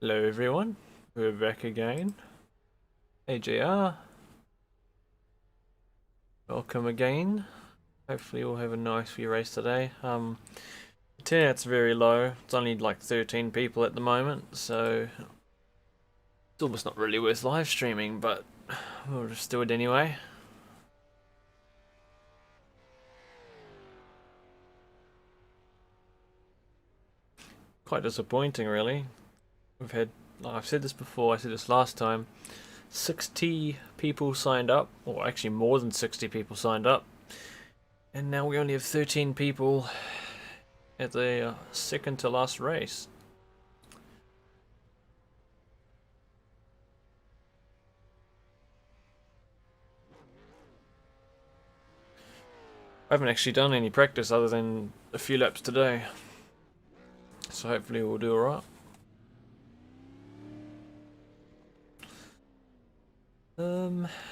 Hello everyone, we're back again. AJR, welcome again. Hopefully we'll have a nice few race today. The turnout's very low, it's only like 13 people at the moment, so it's almost not really worth live streaming, but we'll just do it anyway. Quite disappointing really. We've had, like I've said this before, I said this last time, 60 people signed up, or actually more than 60 people signed up, and now we only have 13 people at the second to last race. I haven't actually done any practice other than a few laps today, so hopefully we'll do alright.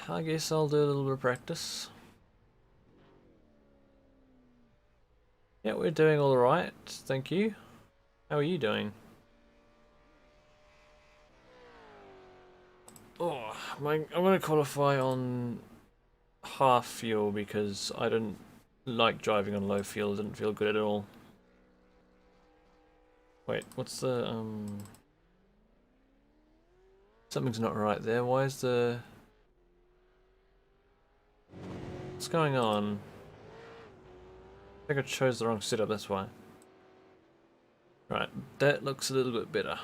I guess I'll do a little bit of practice. Yeah, we're doing alright, thank you. How are you doing? Oh, I'm gonna qualify on half fuel because I didn't like driving on low fuel, it didn't feel good at all. Wait, what's the, something's not right there, why is the... What's going on? I think I chose the wrong setup, that's why. Right, that looks a little bit better.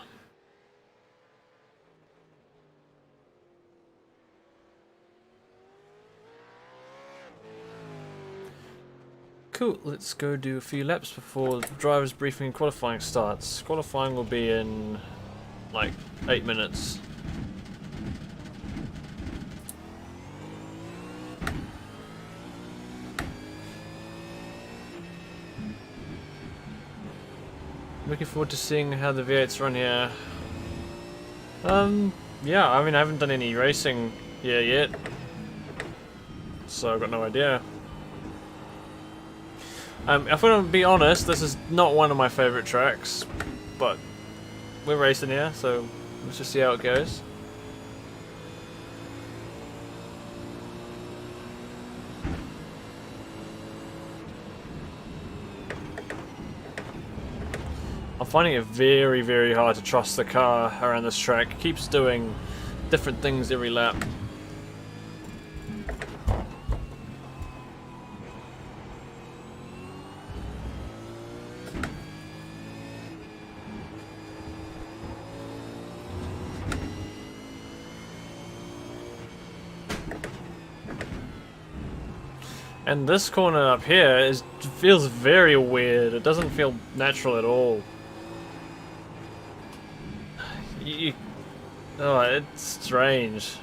Cool, let's go do a few laps before the driver's briefing and qualifying starts. Qualifying will be in like 8 minutes. Looking forward to seeing how the V8s run here. Yeah, I mean I haven't done any racing here yet, so I've got no idea. If I'm gonna be honest, this is not one of my favourite tracks, but we're racing here, so let's just see how it goes. I'm finding it very, very hard to trust the car around this track. It keeps doing different things every lap. And this corner up here feels very weird. It doesn't feel natural at all. Oh, it's strange.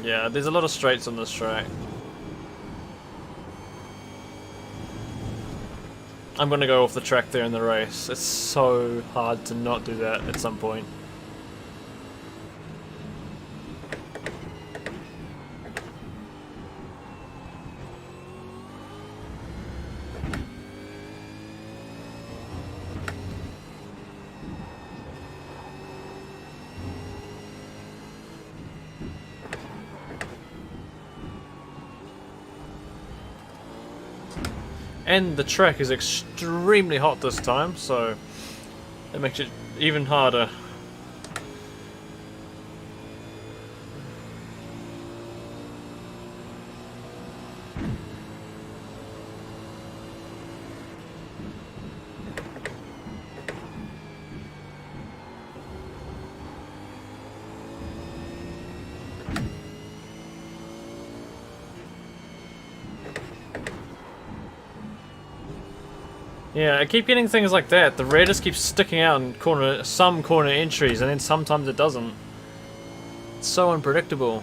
Yeah, there's a lot of straights on this track. I'm gonna go off the track there in the race. It's so hard to not do that at some point. And the track is extremely hot this time, so it makes it even harder. Yeah, I keep getting things like that. The red just keeps sticking out in some corner entries, and then sometimes it doesn't. It's so unpredictable.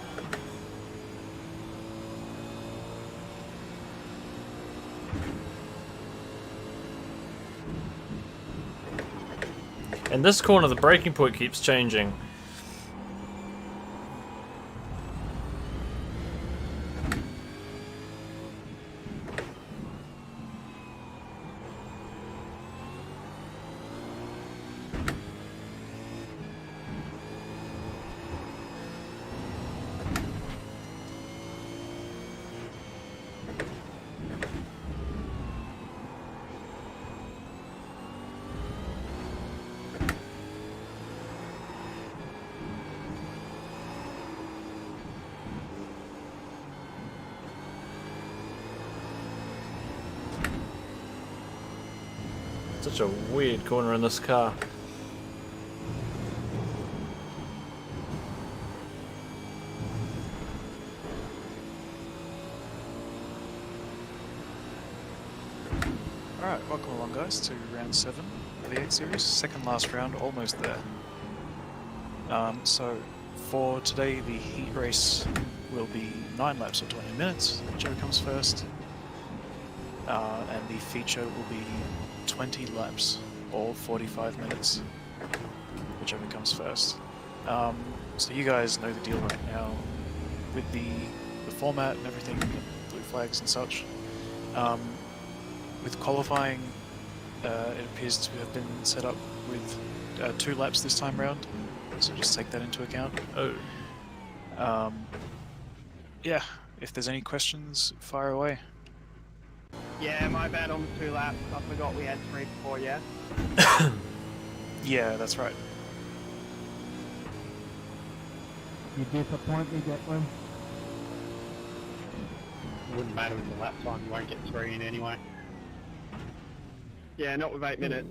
And this corner, the braking point keeps changing. Such a weird corner in this car. Alright, welcome along guys to round 7 of the 8 series, second last round, almost there. So for today the heat race will be 9 laps or 20 minutes, whichever comes first, and the feature will be 20 laps or 45 minutes, whichever comes first. So you guys know the deal right now with the format and everything, blue flags and such. With qualifying, it appears to have been set up with 2 laps this time round, so just take that into account. Oh. Yeah, if there's any questions, fire away. Yeah, my bad on the 2 laps. I forgot we had 3 before, yeah? Yeah, that's right. You disappoint me, Declan. Wouldn't matter with the lap time, you won't get 3 in anyway. Yeah, not with 8 minutes.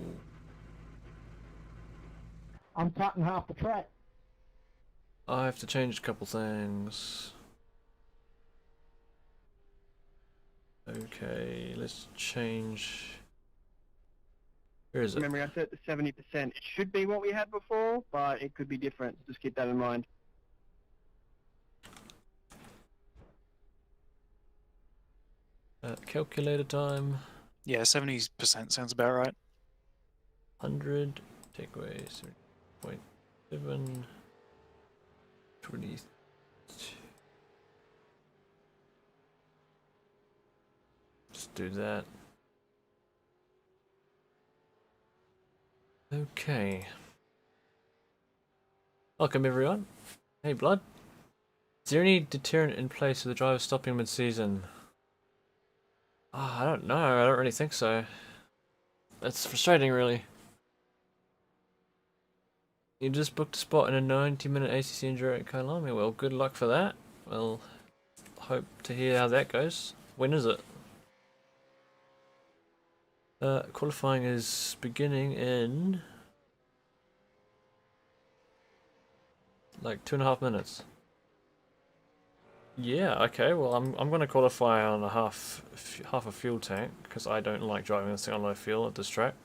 I'm cutting half the track. I have to change a couple things. Okay, let's change. Where is it? Remember, I set it to 70%. It should be what we had before, but it could be different. Just keep that in mind. Calculator time. Yeah, 70% sounds about right. 100. Take away 0.7. 20. Just do that. Okay. Welcome everyone. Hey Blood. Is there any deterrent in place for the driver stopping mid-season? I don't know. I don't really think so. That's frustrating, really. You just booked a spot in a 90-minute ACC Enduro at Kailami. Well, good luck for that. Well, hope to hear how that goes. When is it? Qualifying is beginning in like 2.5 minutes. Yeah, okay, well I'm gonna qualify on a half a fuel tank because I don't like driving this thing on low fuel at this track.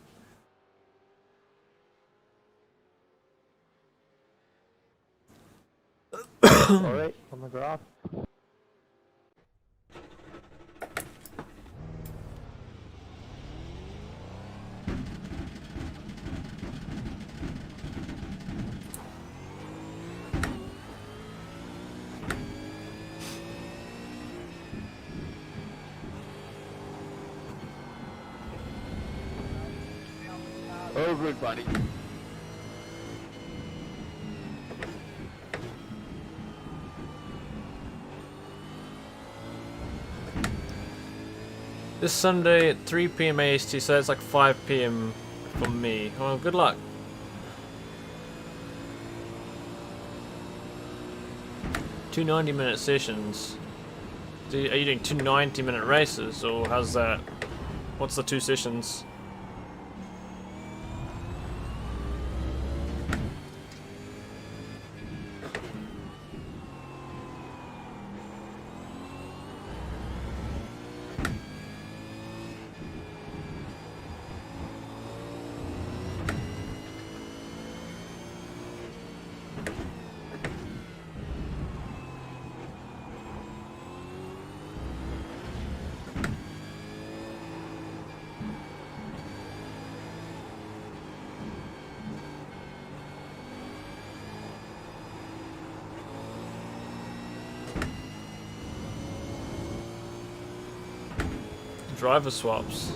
Alright, on the grass. Over it, buddy. This Sunday at 3 PM AST, so that's like 5 PM for me. Well, good luck. Two 90-minute sessions. Are you doing 2 90-minute races, or how's that? What's the 2 sessions? Driver swaps.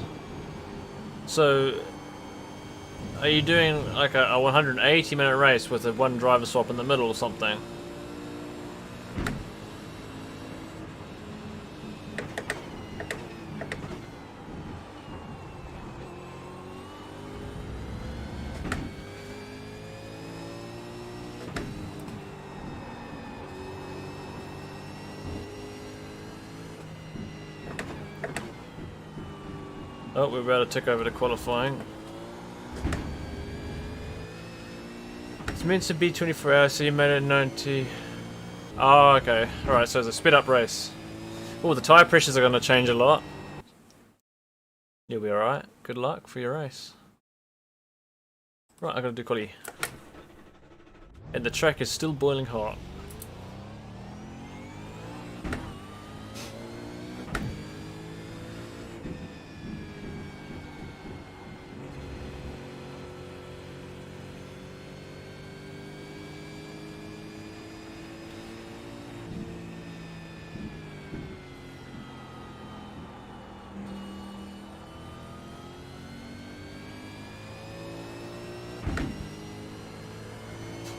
So, are you doing like a 180-minute race with a 1 driver swap in the middle or something? Oh, we're about to tick over to qualifying. It's meant to be 24 hours, so you made it 90. Oh, okay. Alright, so it's a sped up race. Oh, the tyre pressures are going to change a lot. You'll be alright. Good luck for your race. Right, I gotta do quali. And the track is still boiling hot.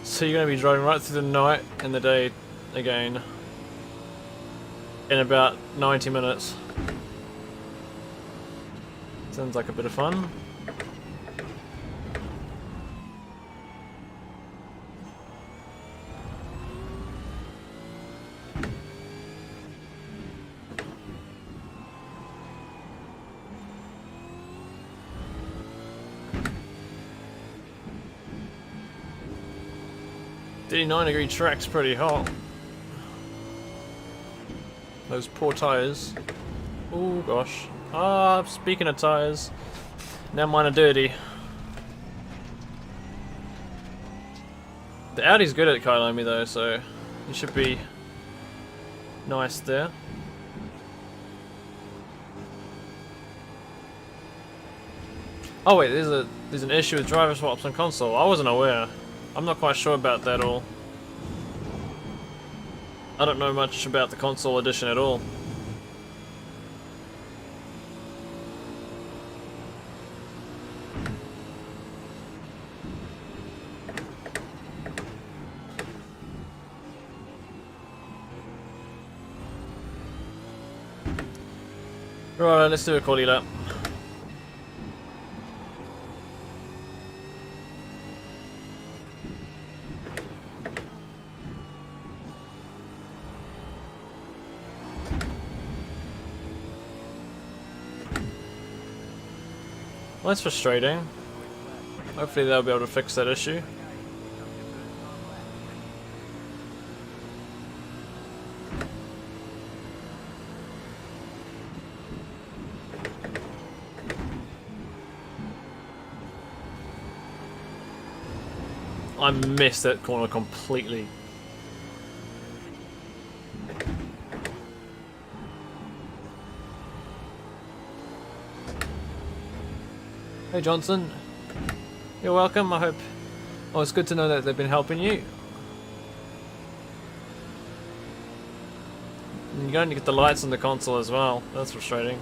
So you're going to be driving right through the night and the day again in about 90 minutes. Sounds like a bit of fun. The 9-degree track's pretty hot. Those poor tyres. Oh gosh. Ah, speaking of tyres, now mine are dirty. The Audi's good at Kylami though, so it should be nice there. Oh wait, there's an issue with driver swaps on console. I wasn't aware. I'm not quite sure about that all. I don't know much about the console edition at all. Right, let's do a quali lap. Well, that's frustrating. Hopefully they'll be able to fix that issue. I missed that corner completely. Hey Johnson, you're welcome. I hope. Oh, it's good to know that they've been helping you. And you're going to get the lights on the console as well. That's frustrating.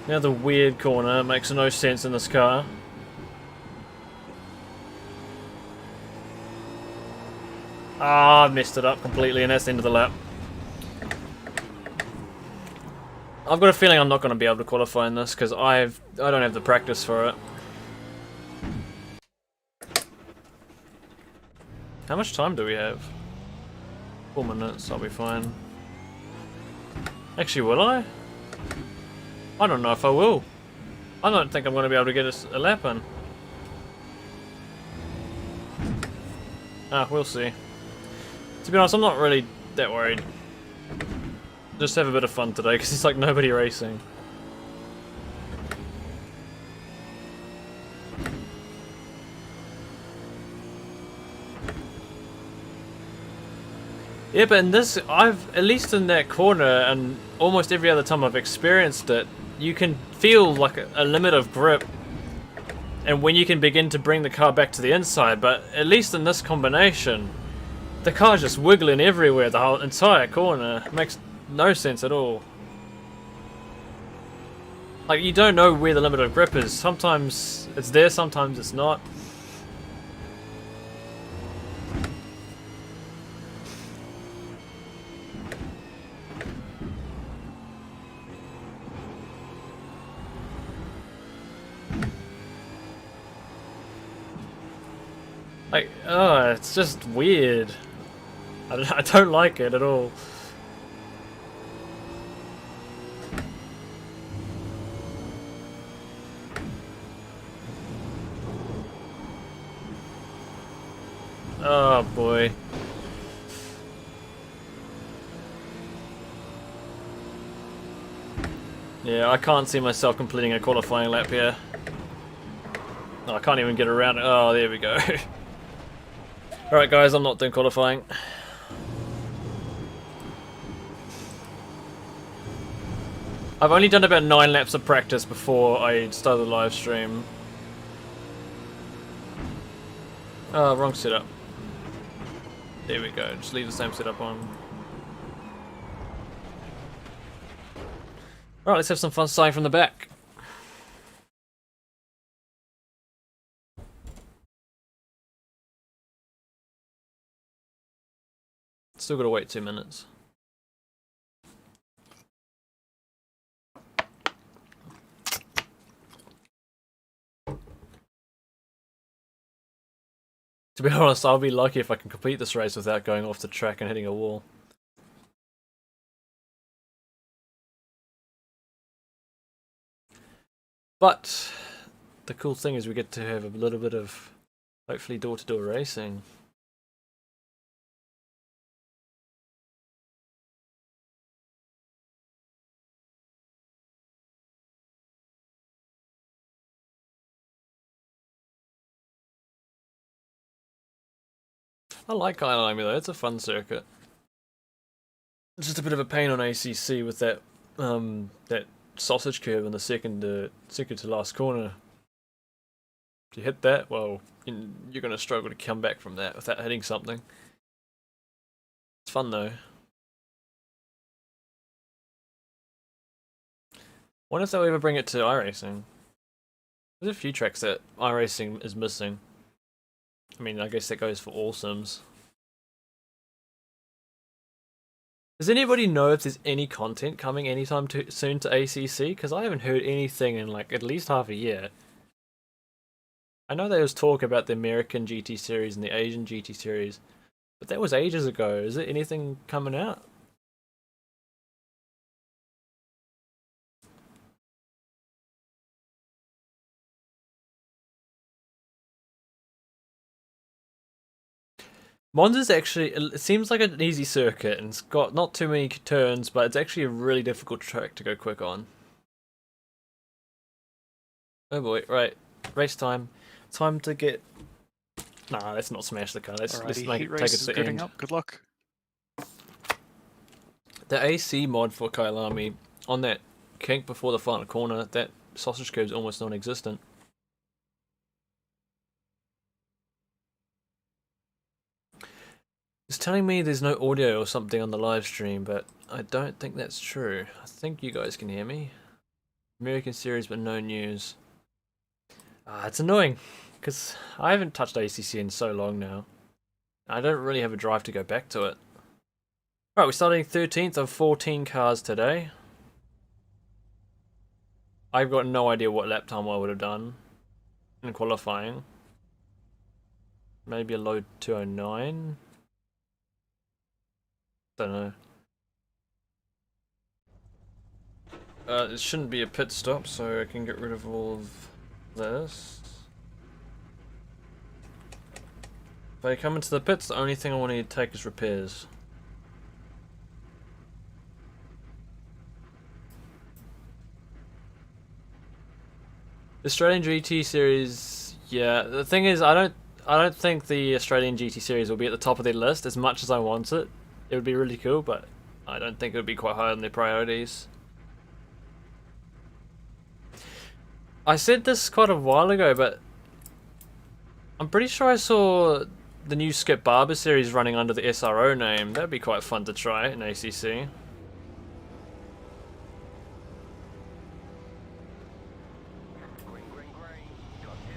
Now the weird corner makes no sense in this car. Ah, I messed it up completely, and that's the end of the lap. I've got a feeling I'm not going to be able to qualify in this because I don't have the practice for it. How much time do we have? 4 minutes, I'll be fine. Actually, will I? I don't know if I will. I don't think I'm going to be able to get a lap in. Ah, we'll see. To be honest, I'm not really that worried. Just have a bit of fun today, because it's like nobody racing. Yeah, but in this, at least in that corner, and almost every other time I've experienced it, you can feel like a limit of grip, and when you can begin to bring the car back to the inside, but at least in this combination, the car's just wiggling everywhere, the whole entire corner. It makes no sense at all. Like, you don't know where the limit of grip is. Sometimes it's there, sometimes it's not. Like, oh, it's just weird. I don't like it at all. Oh boy. Yeah, I can't see myself completing a qualifying lap here. No, I can't even get around it. Oh, there we go. Alright guys, I'm not doing qualifying. I've only done about 9 laps of practice before I started the live stream. Oh, wrong setup. There we go, just leave the same setup on. Alright, let's have some fun starting from the back. Still gotta wait 2 minutes. To be honest, I'll be lucky if I can complete this race without going off the track and hitting a wall. But the cool thing is we get to have a little bit of, hopefully, door-to-door racing. I like Kyalami though, it's a fun circuit. It's just a bit of a pain on ACC with that that sausage curve in the second to last corner. If you hit that, well, you're going to struggle to come back from that without hitting something. It's fun though. Wonder if they'll ever bring it to iRacing. There's a few tracks that iRacing is missing. I mean, I guess that goes for all sims. Does anybody know if there's any content coming anytime soon to ACC? Because I haven't heard anything in like at least half a year. I know there was talk about the American GT series and the Asian GT series, but that was ages ago. Is there anything coming out? Monza's actually, it seems like an easy circuit and it's got not too many turns, but it's actually a really difficult track to go quick on. Oh boy, right, race time. Time to get... Nah, let's not smash the car, let's take it to the end. Up. Good luck. The AC mod for Kyalami, on that kink before the final corner, that sausage curve is almost non-existent. It's telling me there's no audio or something on the live stream, but I don't think that's true. I think you guys can hear me. American series, but no news. It's annoying, because I haven't touched ACC in so long now. I don't really have a drive to go back to it. Right, we're starting 13th of 14 cars today. I've got no idea what lap time I would have done in qualifying. Maybe a low 209. Don't know. It shouldn't be a pit stop, so I can get rid of all of this. If I come into the pits, the only thing I want to take is repairs. The Australian GT series, yeah. The thing is, I don't think the Australian GT series will be at the top of their list as much as I want it. It would be really cool, but I don't think it would be quite high on their priorities. I said this quite a while ago, but I'm pretty sure I saw the new Skip Barber series running under the SRO name. That'd be quite fun to try in ACC.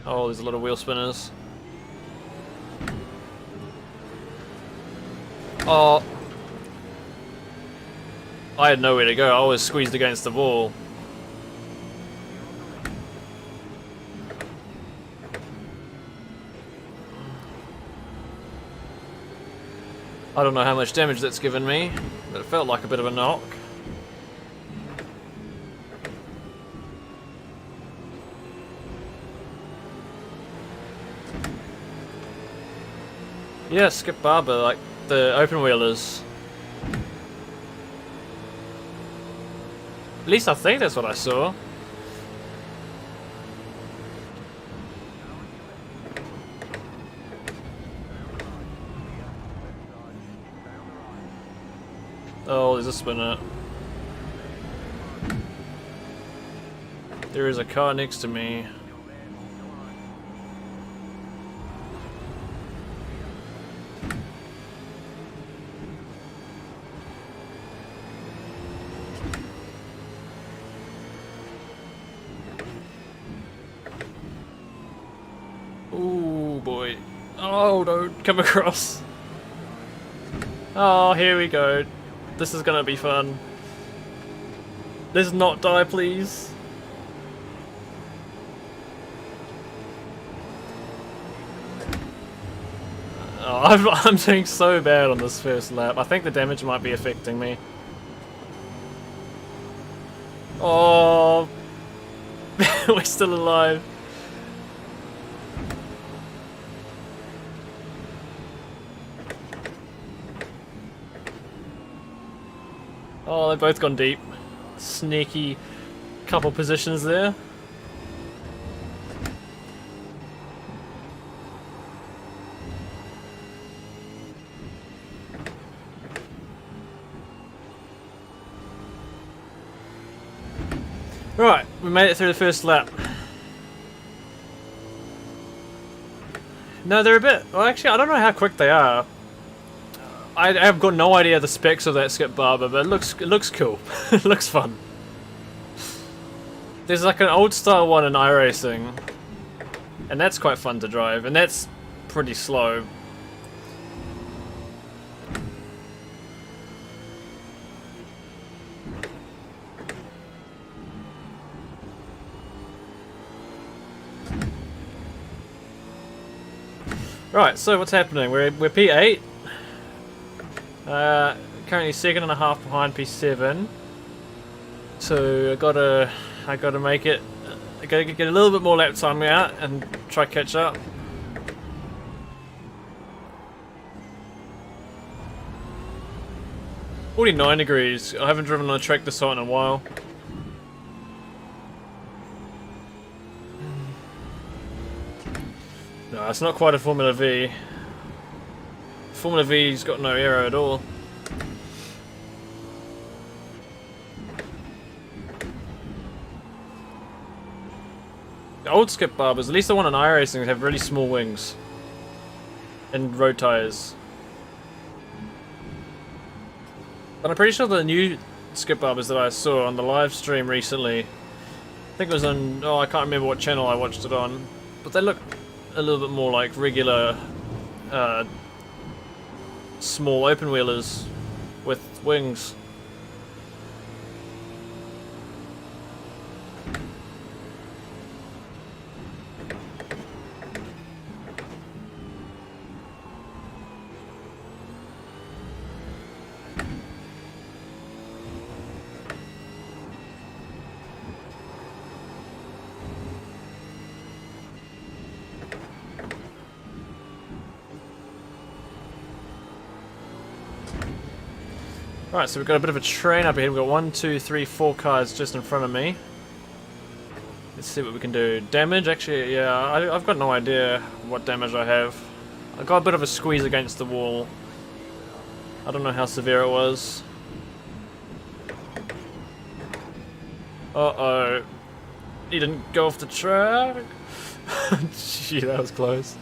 Oh, there's a lot of wheel spinners. Oh. I had nowhere to go. I was squeezed against the wall. I don't know how much damage that's given me, but it felt like a bit of a knock. Yeah, Skip Barber, like the open wheelers. At least I think that's what I saw. Oh, there's a spinner. There is a car next to me. Ooh, boy. Oh, don't come across. Oh, here we go. This is gonna be fun. Let's not die, please. Oh, I'm doing so bad on this first lap. I think the damage might be affecting me. Oh, we're still alive. Oh, they've both gone deep. Sneaky couple positions there. Right, we made it through the first lap. No, they're a bit... Well, actually, I don't know how quick they are. I've got no idea the specs of that Skip Barber, but it looks cool. It looks fun. There's like an old style one in iRacing, and that's quite fun to drive, and that's pretty slow. Right, so what's happening? We're P8. Currently 2.5 behind P7. So I gotta make it. I gotta get a little bit more lap time out and try catch up. "49 degrees. I haven't driven on a track this hot in a while. No, it's not quite a Formula V. Formula V's got no aero at all. The old Skip Barbers, at least the one in iRacing, have really small wings and road tires. But I'm pretty sure the new Skip Barbers that I saw on the live stream recently, I think it was on, oh, I can't remember what channel I watched it on, but they look a little bit more like regular small open wheelers with wings. Right, so we've got a bit of a train up ahead. We've got 1, 2, 3, 4 cars just in front of me. Let's see what we can do. Damage, actually, yeah, I've got no idea what damage I have. I got a bit of a squeeze against the wall. I don't know how severe it was. Uh-oh. He didn't go off the track. Gee, that was close.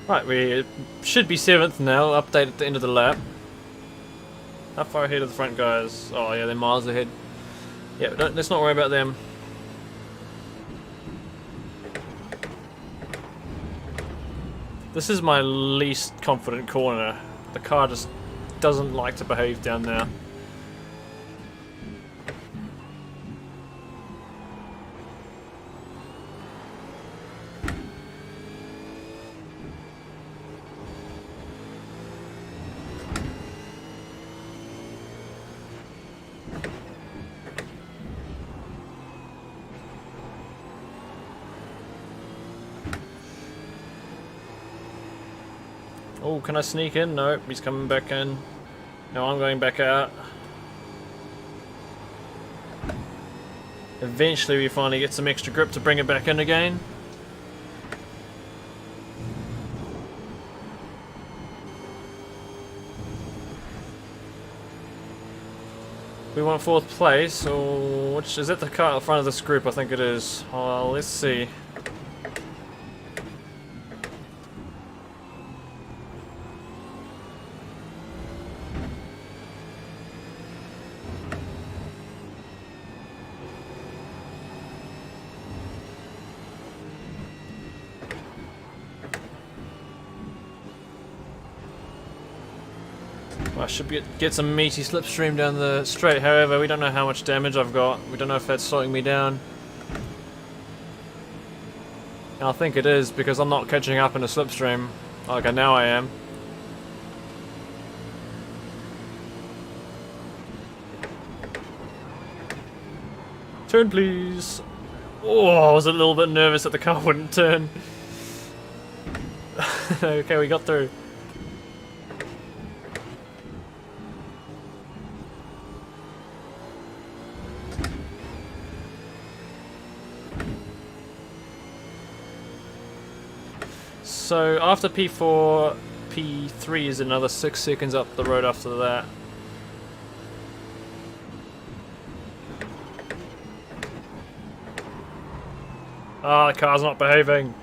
Right, we should be 7th now. Update at the end of the lap. How far ahead are the front guys? Oh yeah, they're miles ahead. Yeah, let's not worry about them. This is my least confident corner. The car just doesn't like to behave down there. Oh, can I sneak in? Nope, he's coming back in. No, I'm going back out. Eventually we finally get some extra grip to bring it back in again. We want 4th place, or which is that the car at the front of this group? I think it is. Oh, let's see. I should get some meaty slipstream down the straight. However, we don't know how much damage I've got. We don't know if that's slowing me down. And I think it is, because I'm not catching up in a slipstream. Okay, now I am. Turn, please. Oh, I was a little bit nervous that the car wouldn't turn. Okay, we got through. So after P4, P3 is another 6 seconds up the road after that. Ah, the car's not behaving.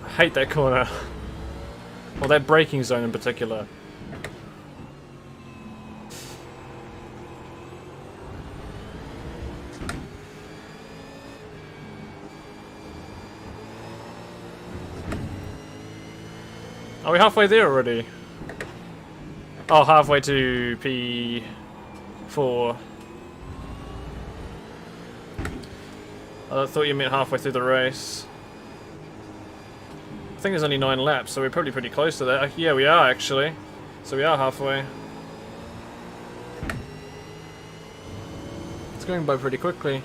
I hate that corner. Well, that braking zone in particular. Are we halfway there already? Oh, halfway to P4. I thought you meant halfway through the race. I think there's only 9 laps, so we're probably pretty close to that. Yeah, we are actually. So we are halfway. It's going by pretty quickly.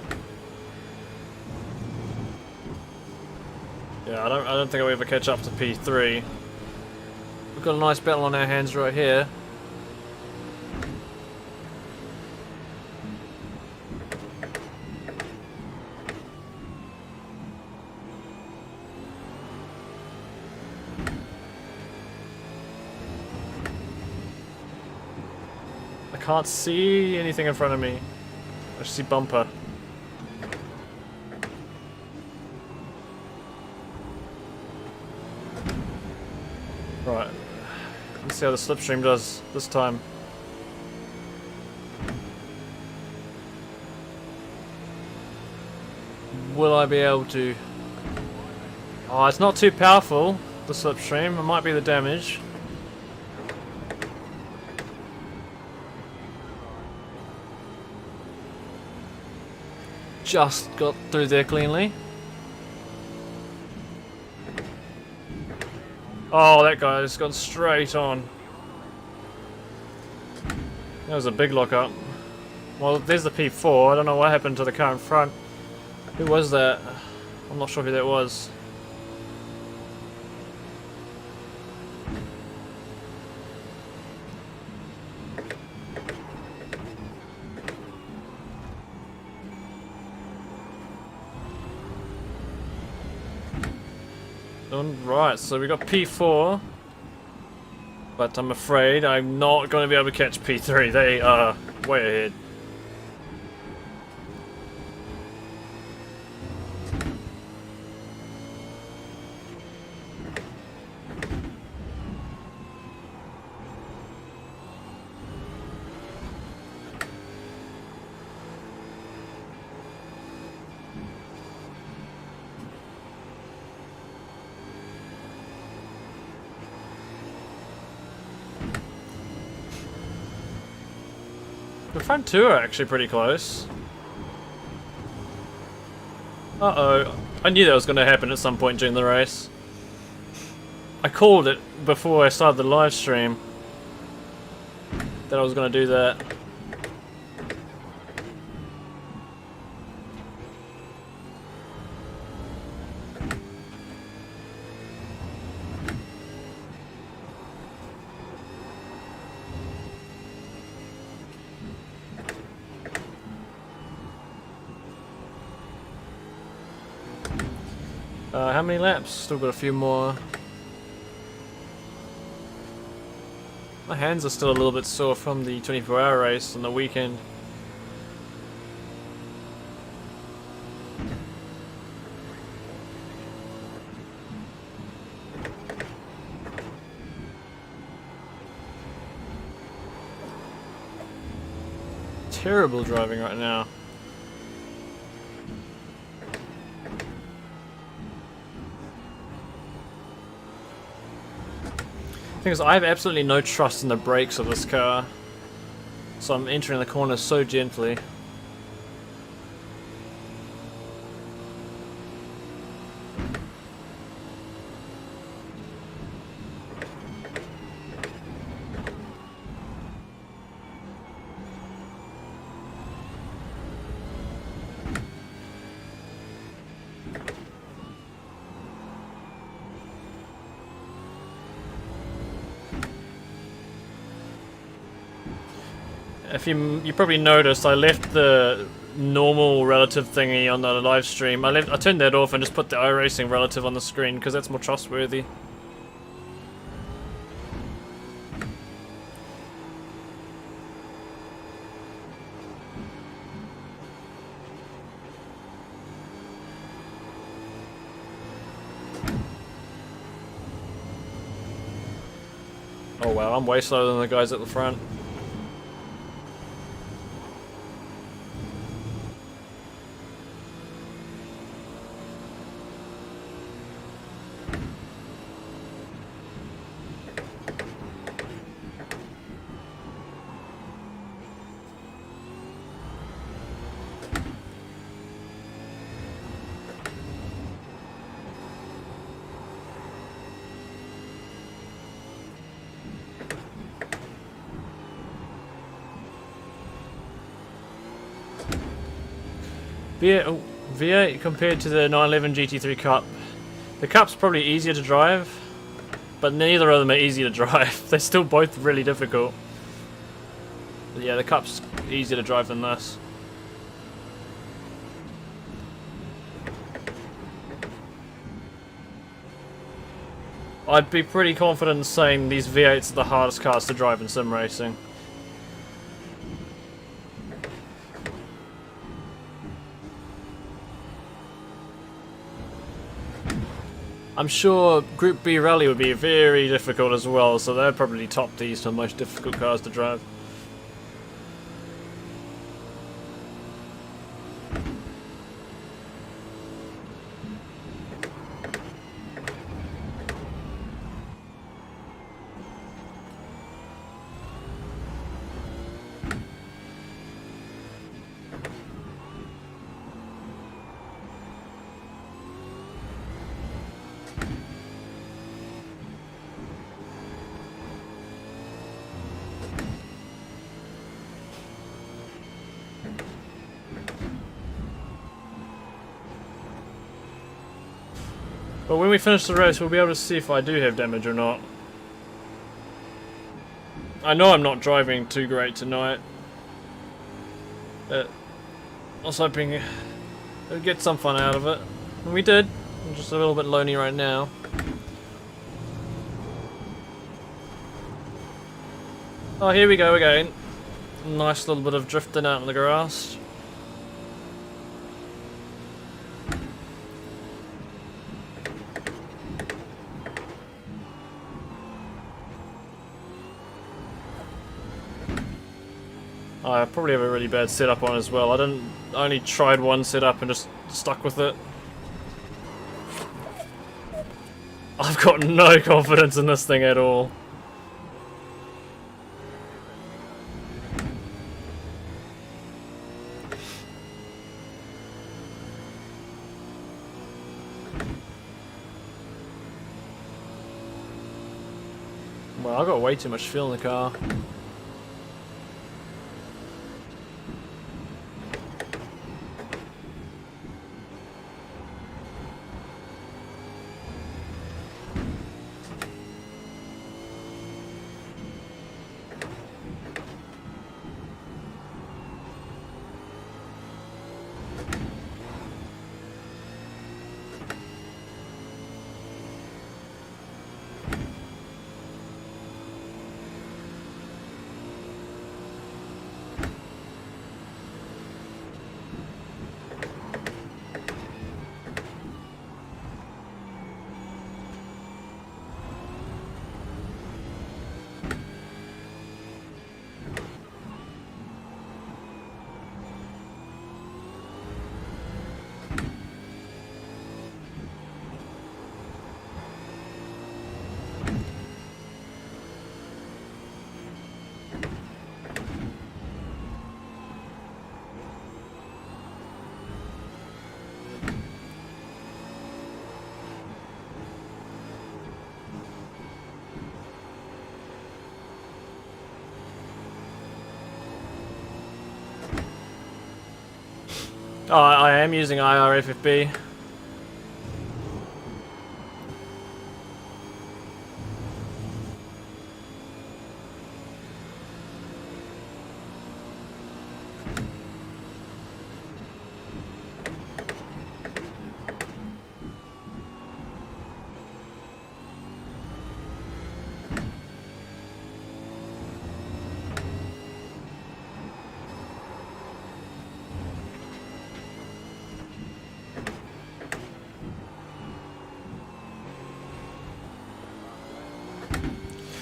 Yeah, I don't think I'll ever catch up to P3. We've got a nice battle on our hands right here. I can't see anything in front of me. I just see bumper. Right. Let's see how the slipstream does this time. Will I be able to... Oh, it's not too powerful, the slipstream. It might be the damage. Just got through there cleanly. Oh, that guy's gone straight on. That was a big lockup. Well, there's the P4. I don't know what happened to the car in front. Who was that? I'm not sure who that was. Right, so we got P4, but I'm afraid I'm not going to be able to catch P3. They are way ahead. The front two are actually pretty close. Uh-oh. I knew that was going to happen at some point during the race. I called it before I started the live stream that I was going to do that. How many laps? Still got a few more. My hands are still a little bit sore from the 24-hour race on the weekend. Terrible driving right now. The thing is, I have absolutely no trust in the brakes of this car, so I'm entering the corners so gently. If you probably noticed, I left the normal relative thingy on the live stream. I turned that off and just put the iRacing relative on the screen because that's more trustworthy. Oh wow, I'm way slower than the guys at the front. V8 compared to the 911 GT3 Cup. The Cup's probably easier to drive, but neither of them are easy to drive. They're still both really difficult. But yeah, the Cup's easier to drive than this. I'd be pretty confident in saying these V8s are the hardest cars to drive in sim racing. I'm sure Group B Rally would be very difficult as well, so they're probably top these for most difficult cars to drive. But when we finish the race, we'll be able to see if I do have damage or not. I know I'm not driving too great tonight. But I was hoping we'd get some fun out of it. And we did. I'm just a little bit lonely right now. Oh, here we go again. Nice little bit of drifting out in the grass. I probably have a really bad setup on as well. I only tried one setup and just stuck with it. I've got no confidence in this thing at all. Well, I got way too much fuel in the car. Oh, I am using IRFFB.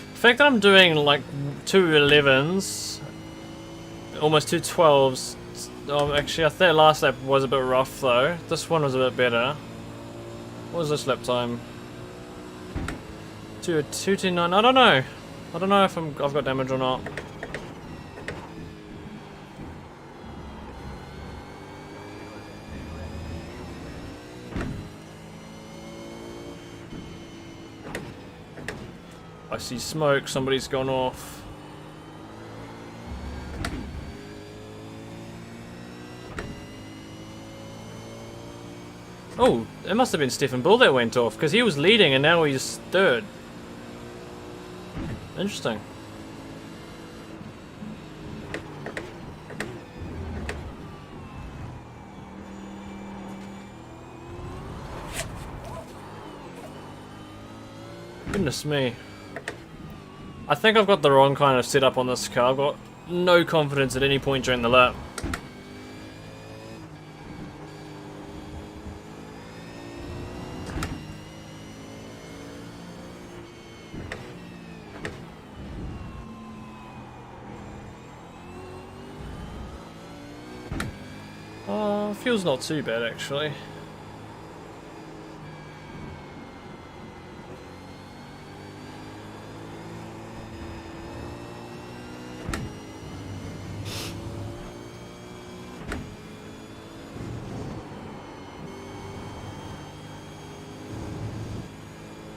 The fact that I'm doing like 211s, almost 212s. Actually, I think last lap was a bit rough though. This one was a bit better. What was this lap time? 229. I don't know. I don't know if I've got damage or not. I see smoke, somebody's gone off. Oh, it must have been Stefan Bull that went off, because he was leading and now he's third. Interesting. Goodness me. I think I've got the wrong kind of setup on this car. I've got no confidence at any point during the lap. Fuel's not too bad actually.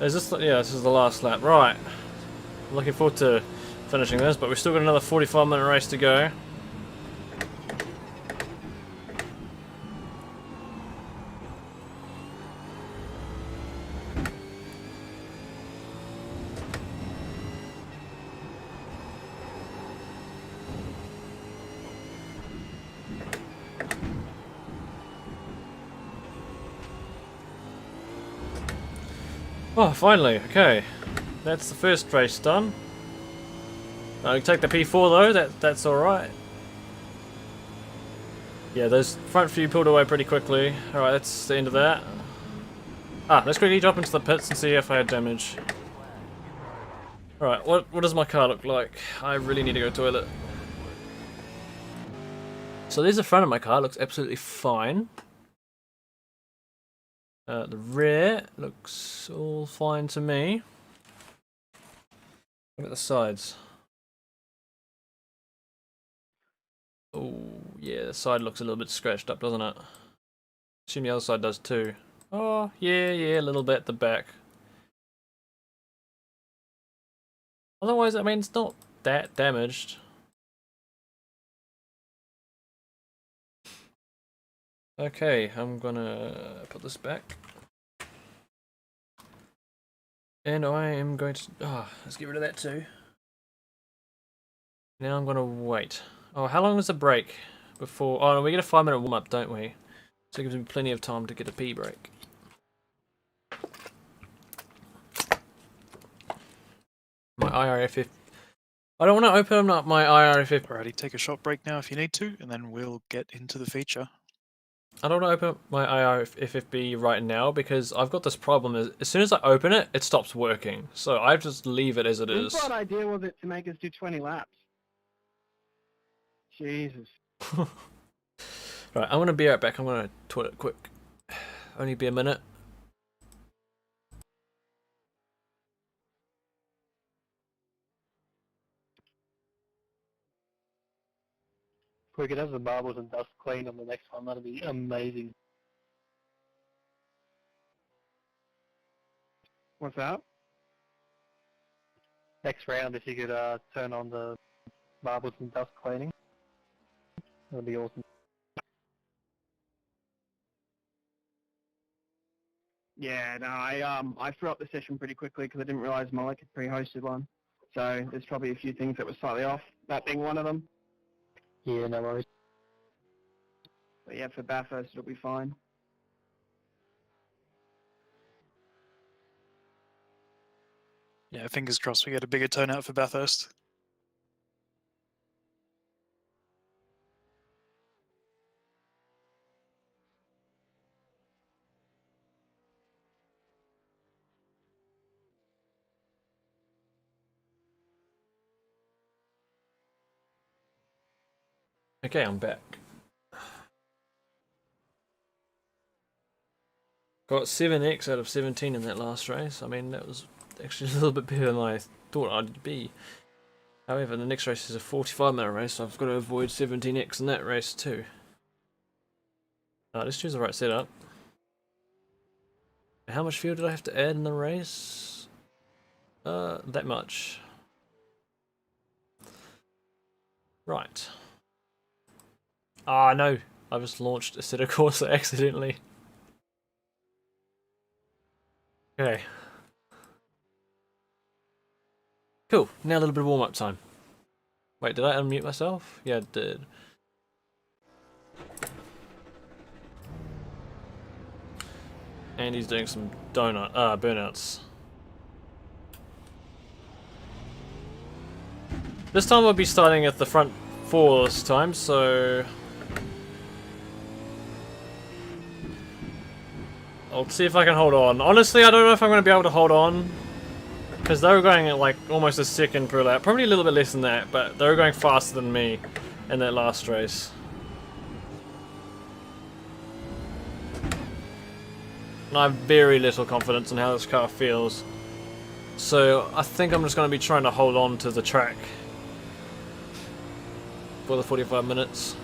Is this the, yeah, this is the last lap. Right. I'm looking forward to finishing this, but we've still got another 45-minute race to go. Oh, finally. Okay. That's the first race done. I can take the P4 though, that's alright. Yeah, those front few pulled away pretty quickly. Alright, that's the end of that. Ah, let's quickly drop into the pits and see if I had damage. Alright, what does my car look like? I really need to go to the toilet. So there's the front of my car, looks absolutely fine. The rear looks all fine to me. Look at the sides. Oh, yeah, the side looks a little bit scratched up, doesn't it? Assume the other side does too. Oh, yeah, a little bit at the back. Otherwise, I mean, it's not that damaged. Okay, I'm gonna put this back. And I am going to... let's get rid of that too. Now I'm gonna wait. Oh, how long is the break before... Oh, no, we get a 5-minute warm-up, don't we? So it gives me plenty of time to get a pee break. My IRFF... I don't want to open up my IRFF... Alrighty, take a short break now if you need to, and then we'll get into the feature. I don't want to open up my IRFFB right now because I've got this problem. As soon as I open it, it stops working. So I just leave it as it is. What idea was it to make us do 20 laps? Jesus. Right, I'm going to be right back. I'm going to toilet quick. Only be a minute. If we could have the marbles and dust clean on the next one, that'd be amazing. What's that? Next round, if you could turn on the marbles and dust cleaning, that'd be awesome. Yeah, no, I threw up the session pretty quickly because I didn't realise Malik had pre-hosted one. So there's probably a few things that were slightly off, that being one of them. Yeah, no worries. But yeah, for Bathurst it'll be fine. Yeah, fingers crossed we get a bigger turnout for Bathurst. Okay, I'm back. Got 7x out of 17 in that last race. I mean, that was actually a little bit better than I thought I'd be. However, the next race is a 45-minute race, so I've got to avoid 17x in that race too. Let's choose the right setup. How much fuel did I have to add in the race? That much. Right. Ah, no. I just launched a set of course accidentally. Okay. Cool. Now a little bit of warm-up time. Wait, did I unmute myself? Yeah, I did. And he's doing some burnouts. This time I'll be starting at the front 4 this time, so I'll see if I can hold on. Honestly, I don't know if I'm going to be able to hold on, because they were going at like almost a second per lap. Probably a little bit less than that, but they were going faster than me in that last race. And I have very little confidence in how this car feels. So I think I'm just going to be trying to hold on to the track for the 45 minutes.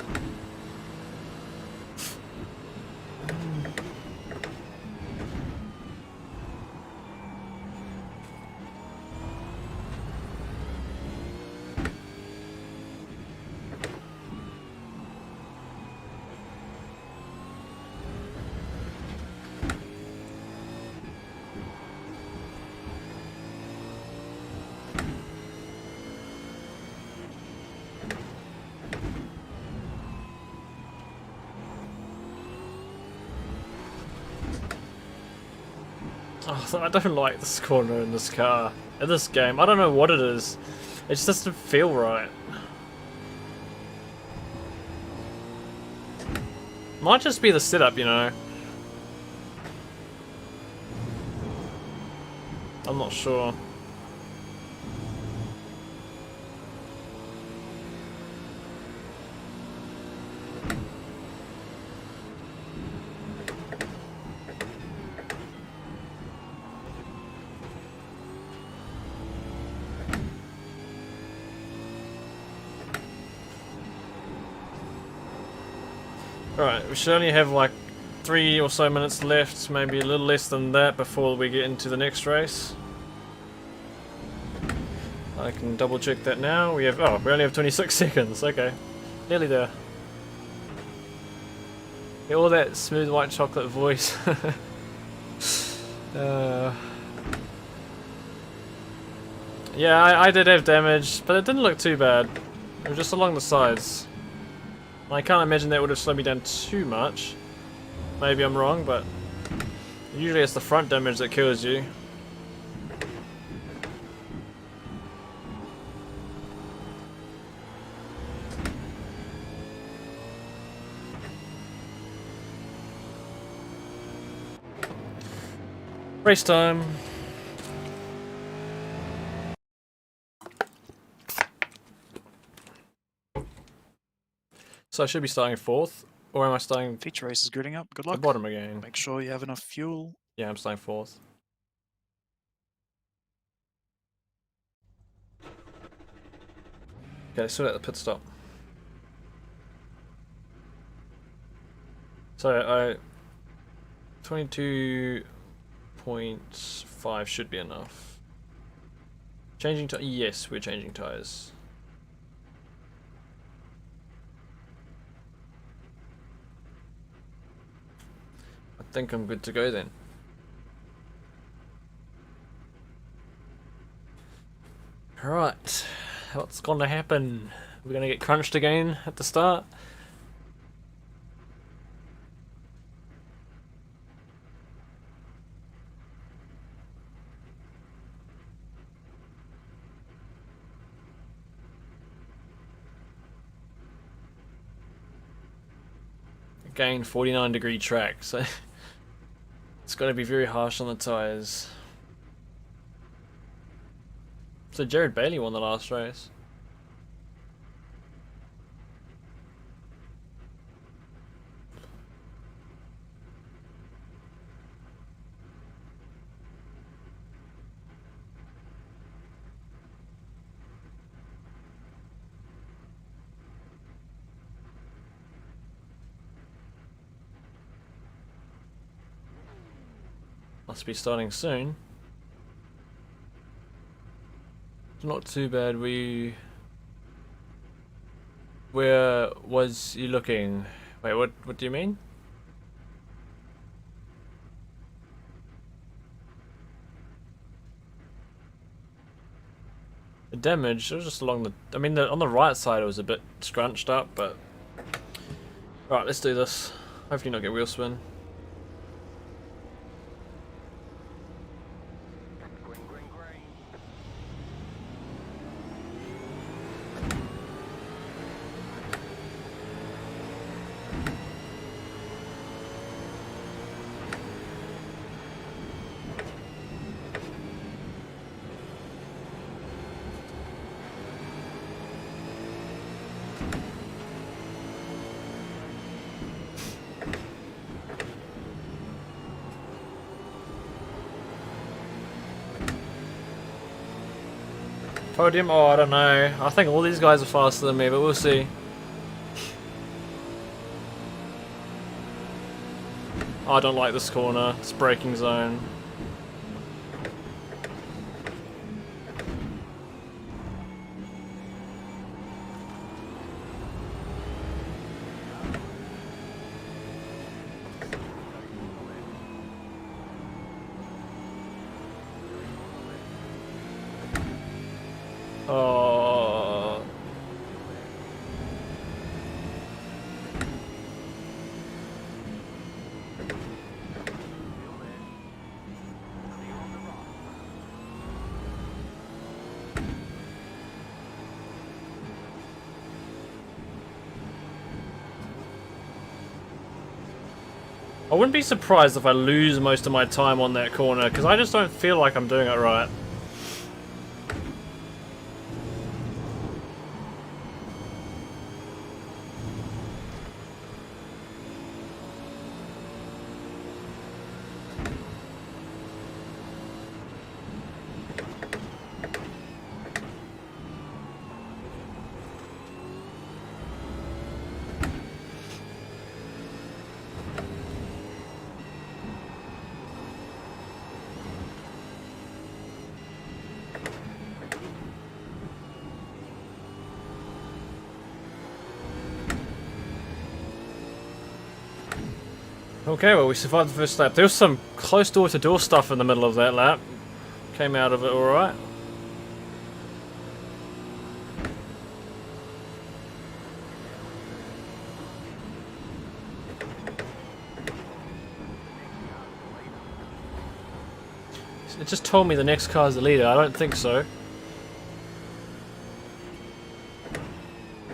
Oh, I don't like this corner in this car. In this game, I don't know what it is. It just doesn't feel right. Might just be the setup, you know. I'm not sure. Alright, we should only have like 3 or so minutes left, maybe a little less than that before we get into the next race. I can double check that now. We only have 26 seconds. Okay, nearly there. Yeah, all that smooth white chocolate voice. Yeah, I did have damage, but it didn't look too bad. It was just along the sides. I can't imagine that would have slowed me down too much. Maybe I'm wrong, but usually it's the front damage that kills you. Race time. So I should be starting 4th, or am I starting Feature race is gridding up. Good the luck. bottom again? Make sure you have enough fuel. Yeah, I'm starting 4th. Okay, so at the pit stop. So 22.5 should be enough. Changing tires. Yes, we're changing tires. I think I'm good to go then. Alright, what's gonna happen? We're gonna get crunched again at the start. Again, 49-degree track, so it's got to be very harsh on the tyres. So Jared Bailey won the last race. Must be starting soon. Not too bad. Where was you looking? Wait, what do you mean? The damage, it was just along the... I mean, on the right side it was a bit scrunched up, but... Alright, let's do this. Hopefully not get wheel spin. Podium? Oh, I don't know. I think all these guys are faster than me, but we'll see. Oh, I don't like this corner. It's braking zone. Oh. I wouldn't be surprised if I lose most of my time on that corner, because I just don't feel like I'm doing it right. Okay, well we survived the first lap. There was some close door-to-door stuff in the middle of that lap. Came out of it alright. It just told me the next car's the leader. I don't think so.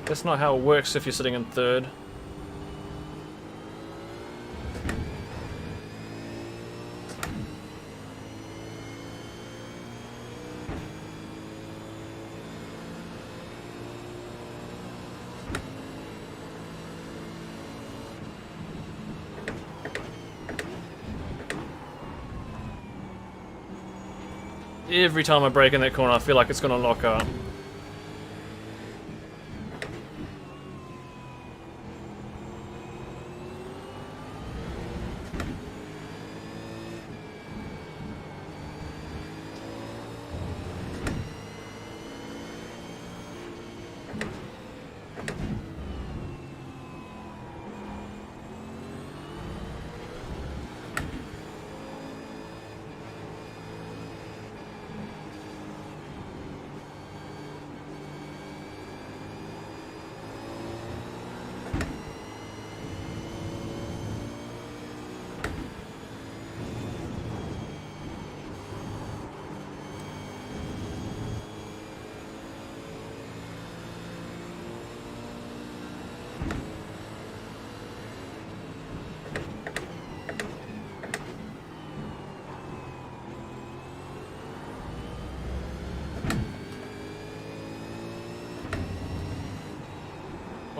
That's not how it works if you're sitting in third. Every time I brake in that corner, I feel like it's going to lock up.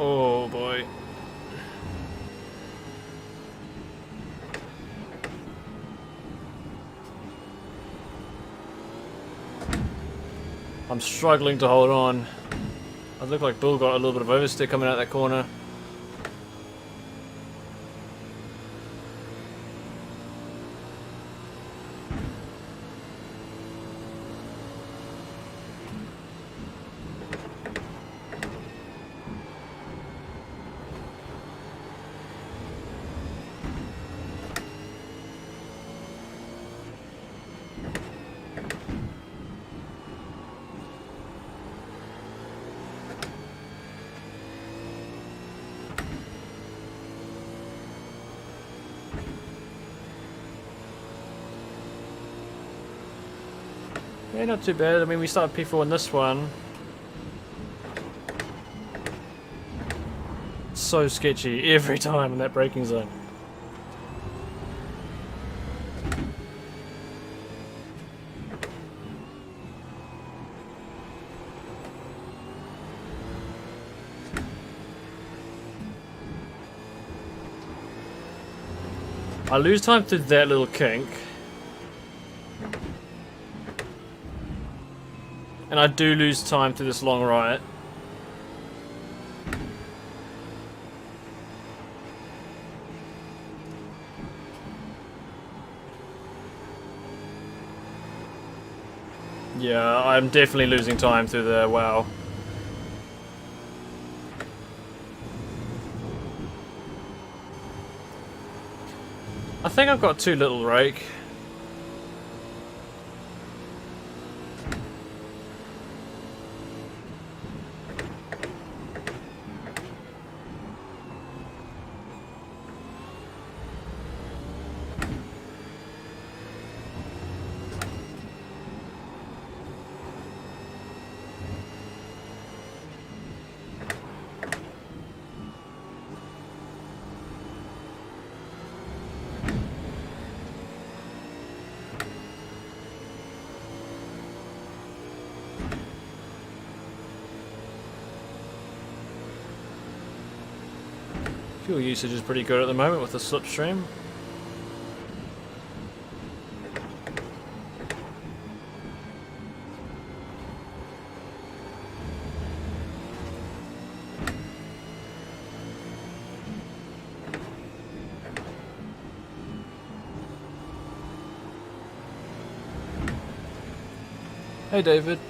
Oh boy. I'm struggling to hold on. I look like Bill got a little bit of oversteer coming out that corner. Yeah, not too bad. I mean, we started P4 in this one. So sketchy every time in that braking zone. I lose time through that little kink. And I do lose time through this long right. Yeah, I'm definitely losing time through there, wow. I think I've got too little rake. Fuel usage is pretty good at the moment with the slipstream. Hey David.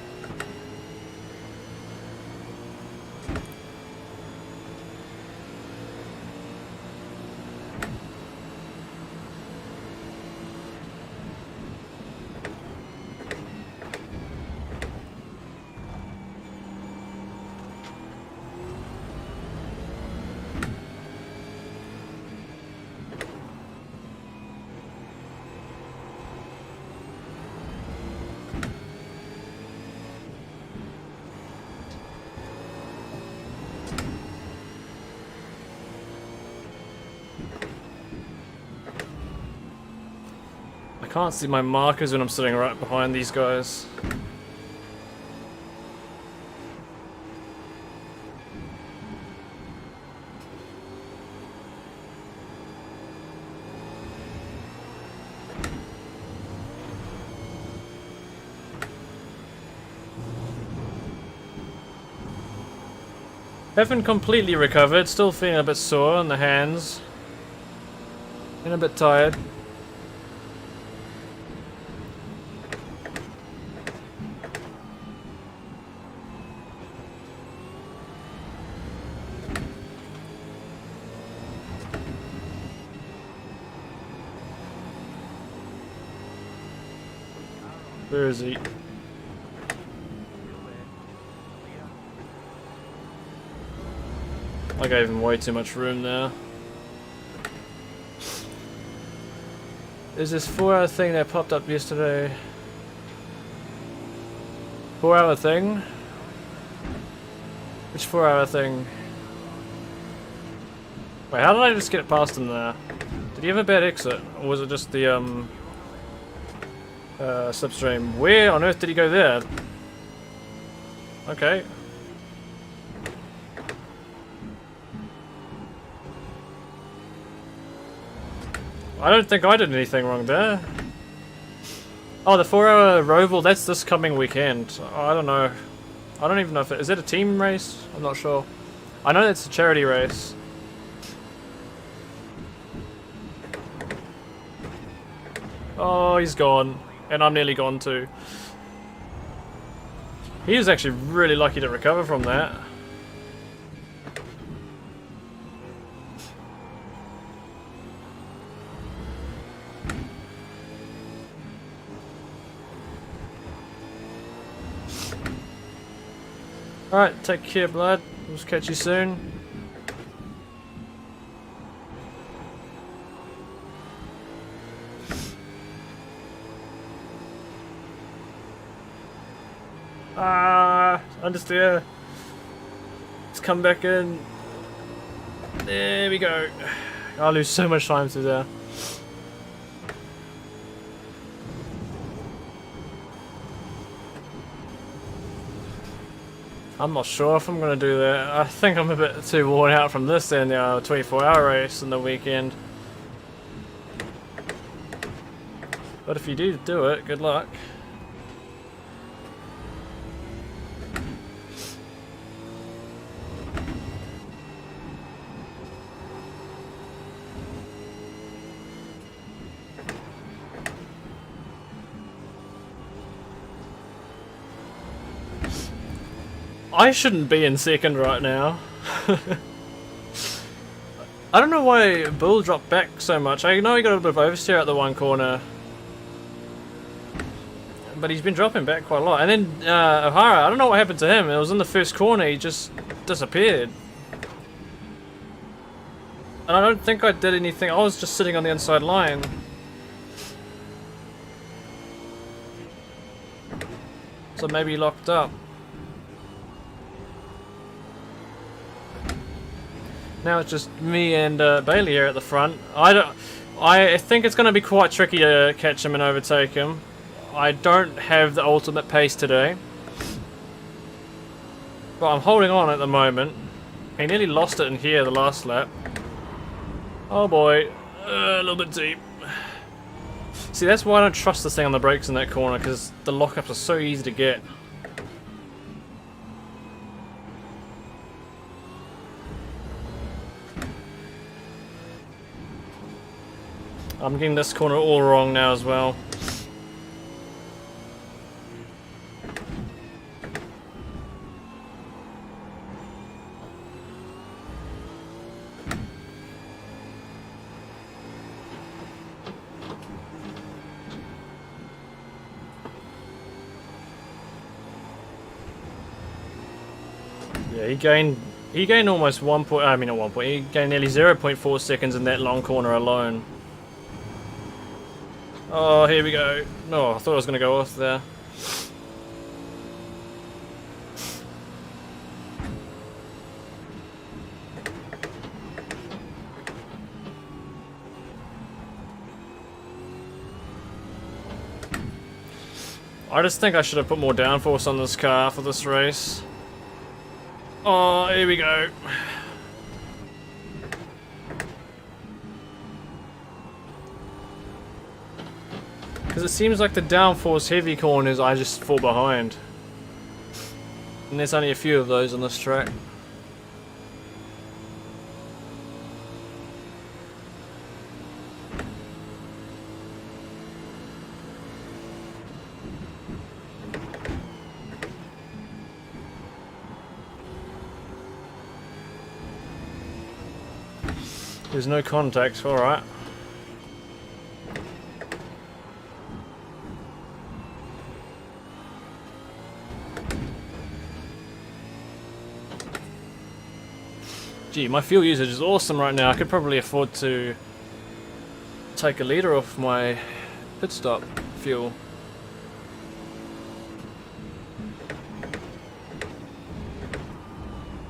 can't see my markers when I'm sitting right behind these guys. Haven't completely recovered, still feeling a bit sore on the hands. And a bit tired. Where is he? I gave him way too much room there. There's this 4-hour thing that popped up yesterday. 4-hour thing? Which 4-hour thing? Wait, how did I just get past him there? Did he have a bad exit? Or was it just the, slipstream? Where on earth did he go there? Okay. I don't think I did anything wrong there. Oh, the 4-hour Roval, that's this coming weekend. Oh, I don't know. I don't even know if is it a team race? I'm not sure. I know it's a charity race. Oh, he's gone. And I'm nearly gone too. He was actually really lucky to recover from that. Alright, take care, blood. We'll just catch you soon. Understeer. Let's come back in. There we go. I lose so much time through there. I'm not sure if I'm going to do that. I think I'm a bit too worn out from this and the 24-hour race in the weekend. But if you do it, good luck. I shouldn't be in second right now. I don't know why Bull dropped back so much. I know he got a bit of oversteer at the one corner. But he's been dropping back quite a lot. And then O'Hara, I don't know what happened to him. It was in the first corner, he just disappeared. And I don't think I did anything. I was just sitting on the inside line. So maybe he locked up. Now it's just me and Bailey here at the front. I think it's going to be quite tricky to catch him and overtake him. I don't have the ultimate pace today. But I'm holding on at the moment. He nearly lost it in here the last lap. Oh boy. A little bit deep. See, that's why I don't trust this thing on the brakes in that corner, because the lockups are so easy to get. I'm getting this corner all wrong now as well. Yeah, he gained almost 1 point, I mean not 1 point, he gained nearly 0.4 seconds in that long corner alone. Oh, here we go. No, I thought I was going to go off there. I just think I should have put more downforce on this car for this race. Oh, here we go. Because it seems like the downforce heavy corners I just fall behind. And there's only a few of those on this track. There's no contact, alright. Gee, my fuel usage is awesome right now. I could probably afford to take a litre off my pit stop fuel.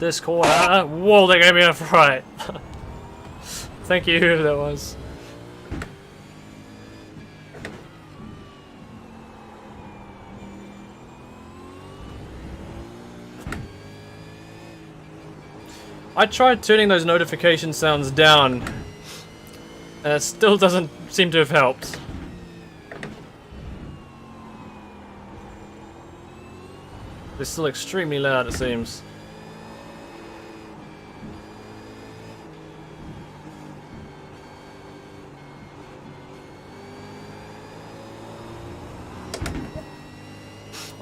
This corner. Whoa, they gave me a fright. Thank you, whoever that was. I tried turning those notification sounds down, and it still doesn't seem to have helped. They're still extremely loud, it seems.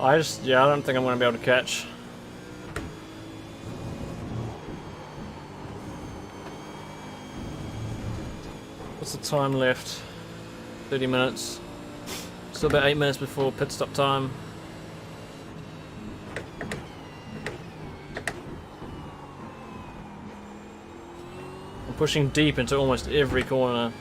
I don't think I'm going to be able to catch. What's the time left? 30 minutes. Still about 8 minutes before pit stop time. I'm pushing deep into almost every corner.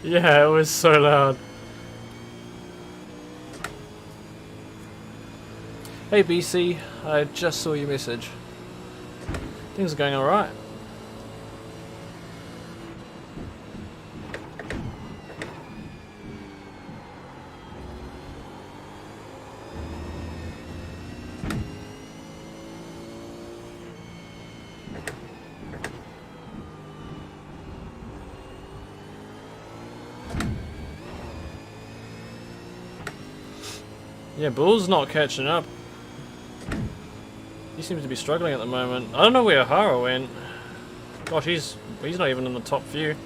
Yeah, it was so loud. Hey BC, I just saw your message. Things are going alright. Yeah, Bull's not catching up. He seems to be struggling at the moment. I don't know where Hara went. Gosh, he's not even in the top few.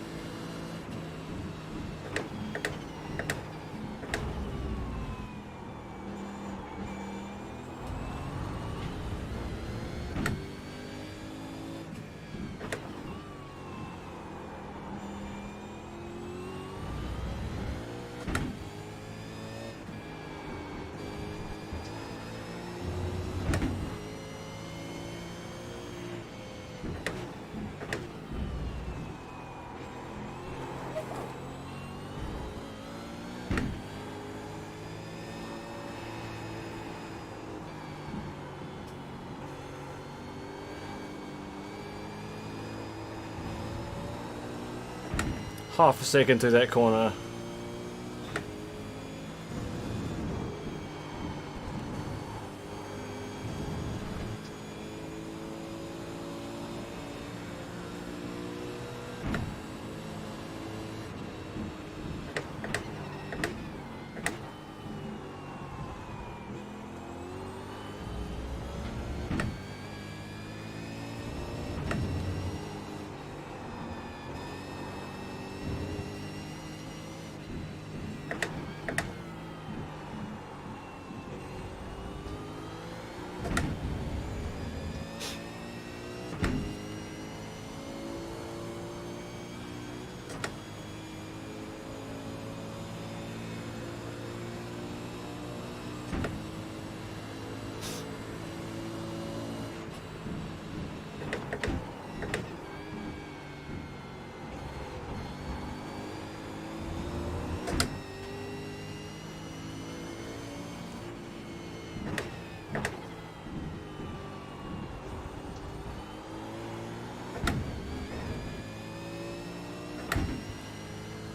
Half a second through that corner.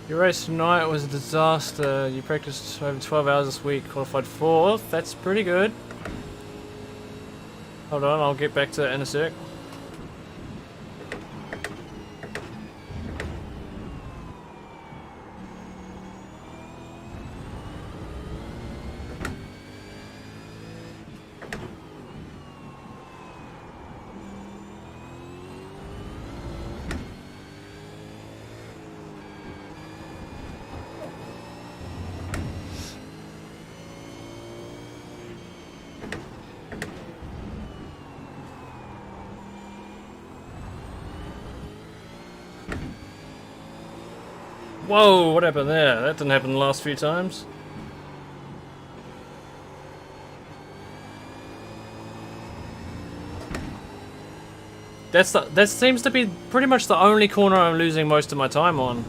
Your race tonight was a disaster. You practiced over 12 hours this week, qualified 4th. That's pretty good. Hold on, I'll get back to that in a sec. Whoa, what happened there? That didn't happen the last few times. That seems to be pretty much the only corner I'm losing most of my time on.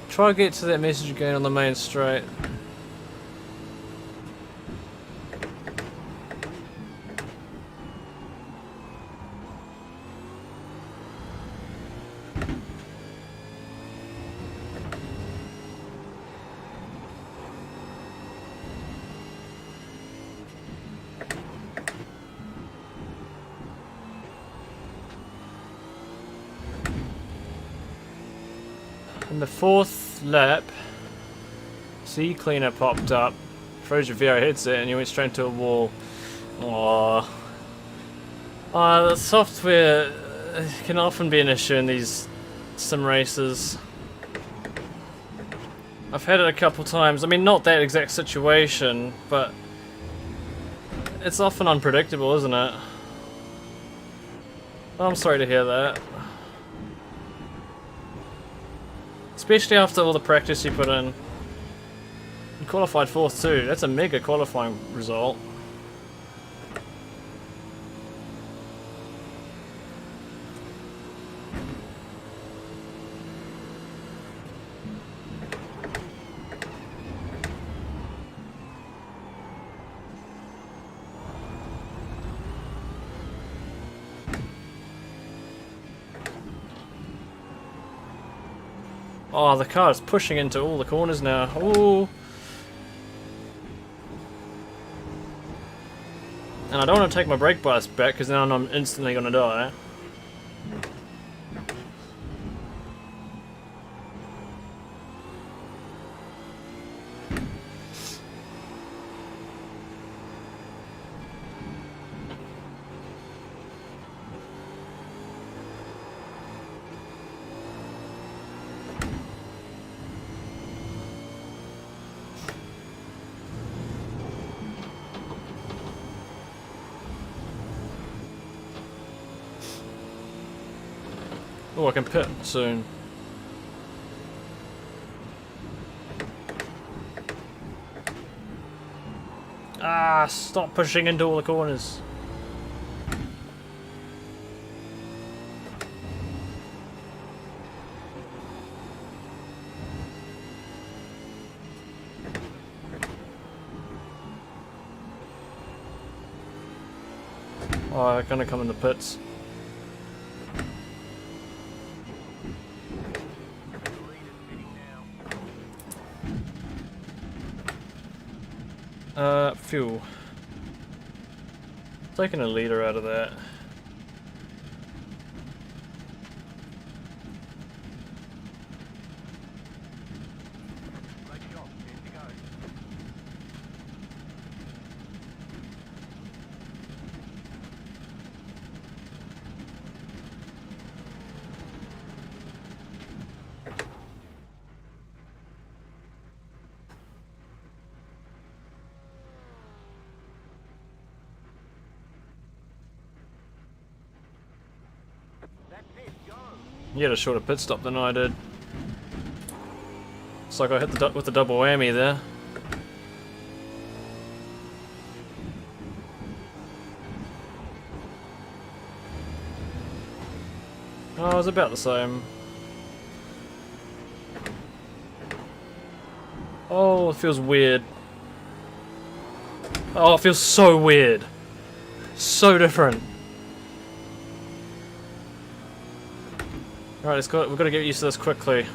Try to get to that message again on the main straight. In the 4th lap, C cleaner popped up, froze your VR headset, and you went straight into a wall. Aww. The software can often be an issue in these sim races. I've had it a couple times. I mean, not that exact situation, but it's often unpredictable, isn't it? I'm sorry to hear that. Especially after all the practice you put in. You qualified 4th too. That's a mega qualifying result. Oh, the car is pushing into all the corners now. Ooh. And I don't want to take my brake bias back because now I'm instantly going to die. Oh, I can pit soon. Ah, stop pushing into all the corners. Oh, I'm gonna come in the pits. Fuel. Taking a liter out of that. You had a shorter pit stop than I did. It's like I hit the with the double whammy there. Oh, it was about the same. Oh, it feels weird. Oh, it feels so weird. So different. Alright, we've got to get used to this quickly.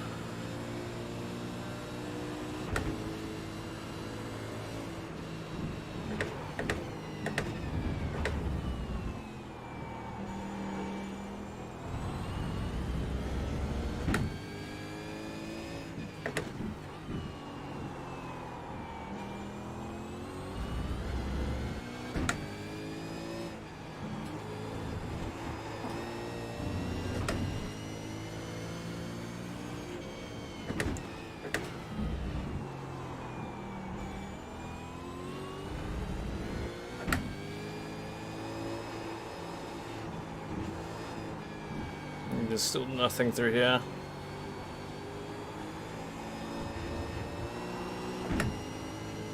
There's still nothing through here.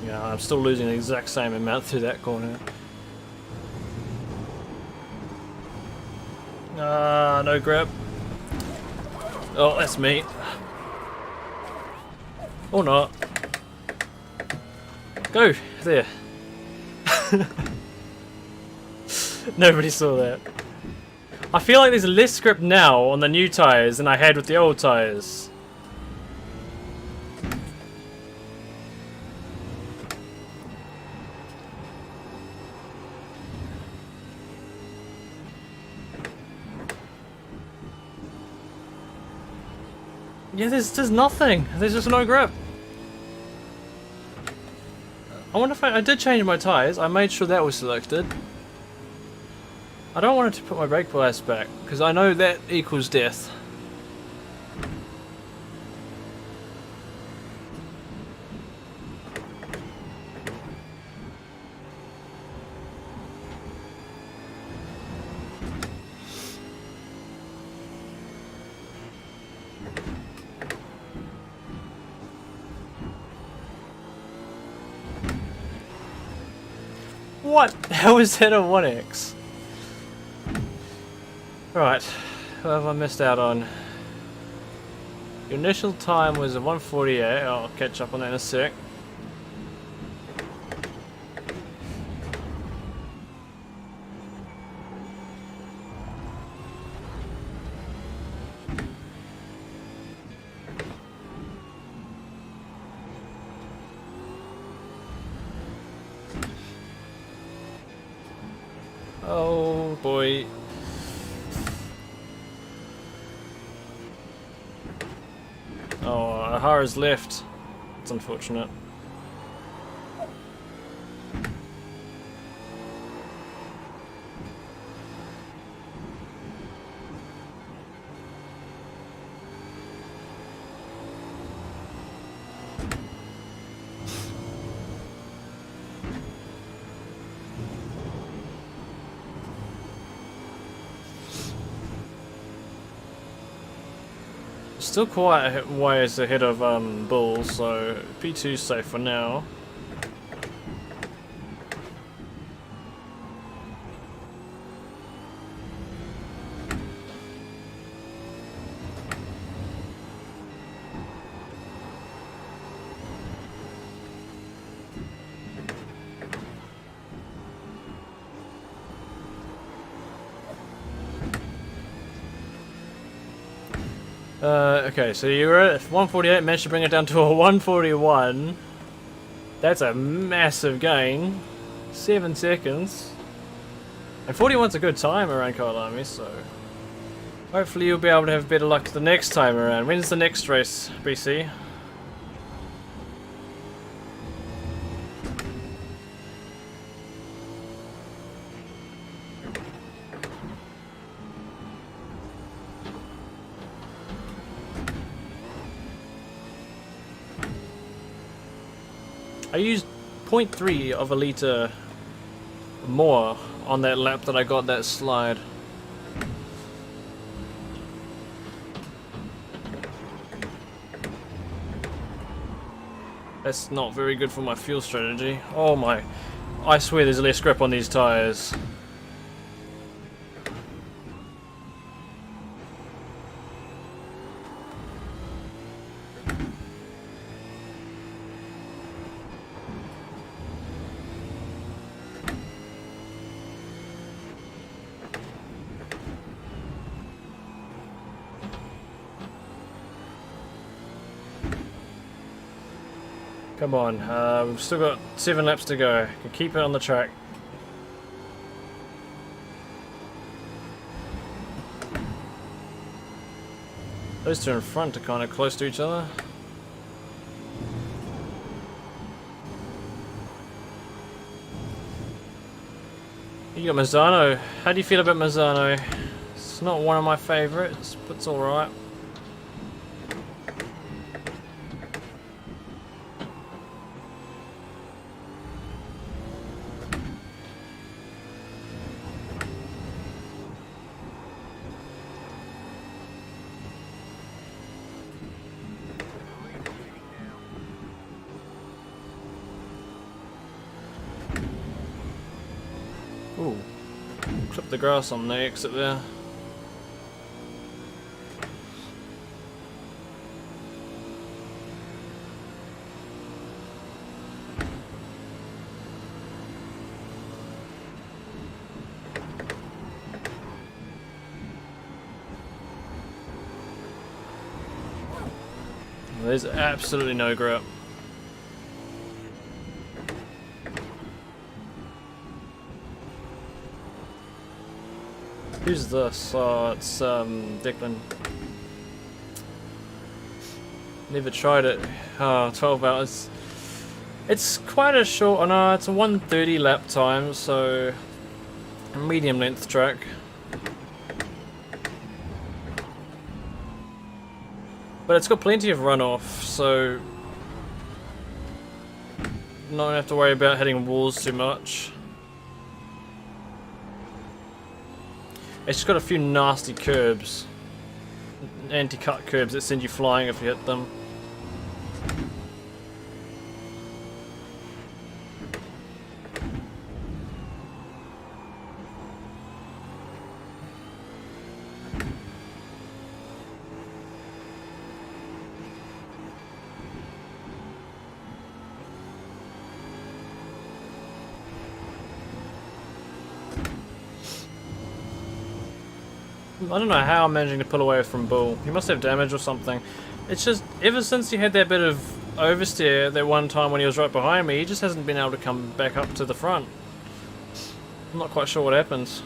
Yeah, I'm still losing the exact same amount through that corner. Ah, no grip. Oh, that's me. Or not. Go! There. Nobody saw that. I feel like there's less grip now on the new tyres than I had with the old tyres. Yeah, there's nothing. There's just no grip. I wonder if I did change my tyres. I made sure that was selected. I don't want it to put my brake bias back, because I know that equals death. What? How is that a 1x? Right, what have I missed out on? Your initial time was a 148, I'll catch up on that in a sec. Oh boy. Oh, Ahara's left. It's unfortunate. Still quite a ways ahead of Bull, so P2's safe for now. Okay, so you were at 148, managed to bring it down to a 141. That's a massive gain. 7 seconds. And 41's a good time around Kailami, so hopefully you'll be able to have better luck the next time around. When's the next race, BC? I used 0.3 of a litre more on that lap that I got that slide. That's not very good for my fuel strategy. Oh my, I swear there's less grip on these tyres. Come on, we've still got 7 laps to go. Can keep it on the track. Those two in front are kind of close to each other. You got Mazzano. How do you feel about Mazzano? It's not one of my favourites, but it's alright. Ooh, clip the grass on the exit there. There's absolutely no grip. Who's this? Oh, it's Declan. Never tried it. Oh, 12 hours. It's quite a short, oh no, it's a 1:30 lap time, so a medium length track. But it's got plenty of runoff, so not gonna have to worry about hitting walls too much. It's just got a few nasty curbs, anti-cut curbs that send you flying if you hit them. I don't know how I'm managing to pull away from Bull. He must have damage or something. It's just, ever since he had that bit of oversteer that one time when he was right behind me, he just hasn't been able to come back up to the front. I'm not quite sure what happens.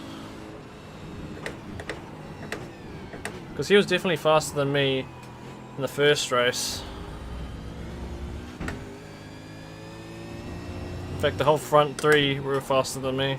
Because he was definitely faster than me in the first race. In fact, the whole front three were faster than me.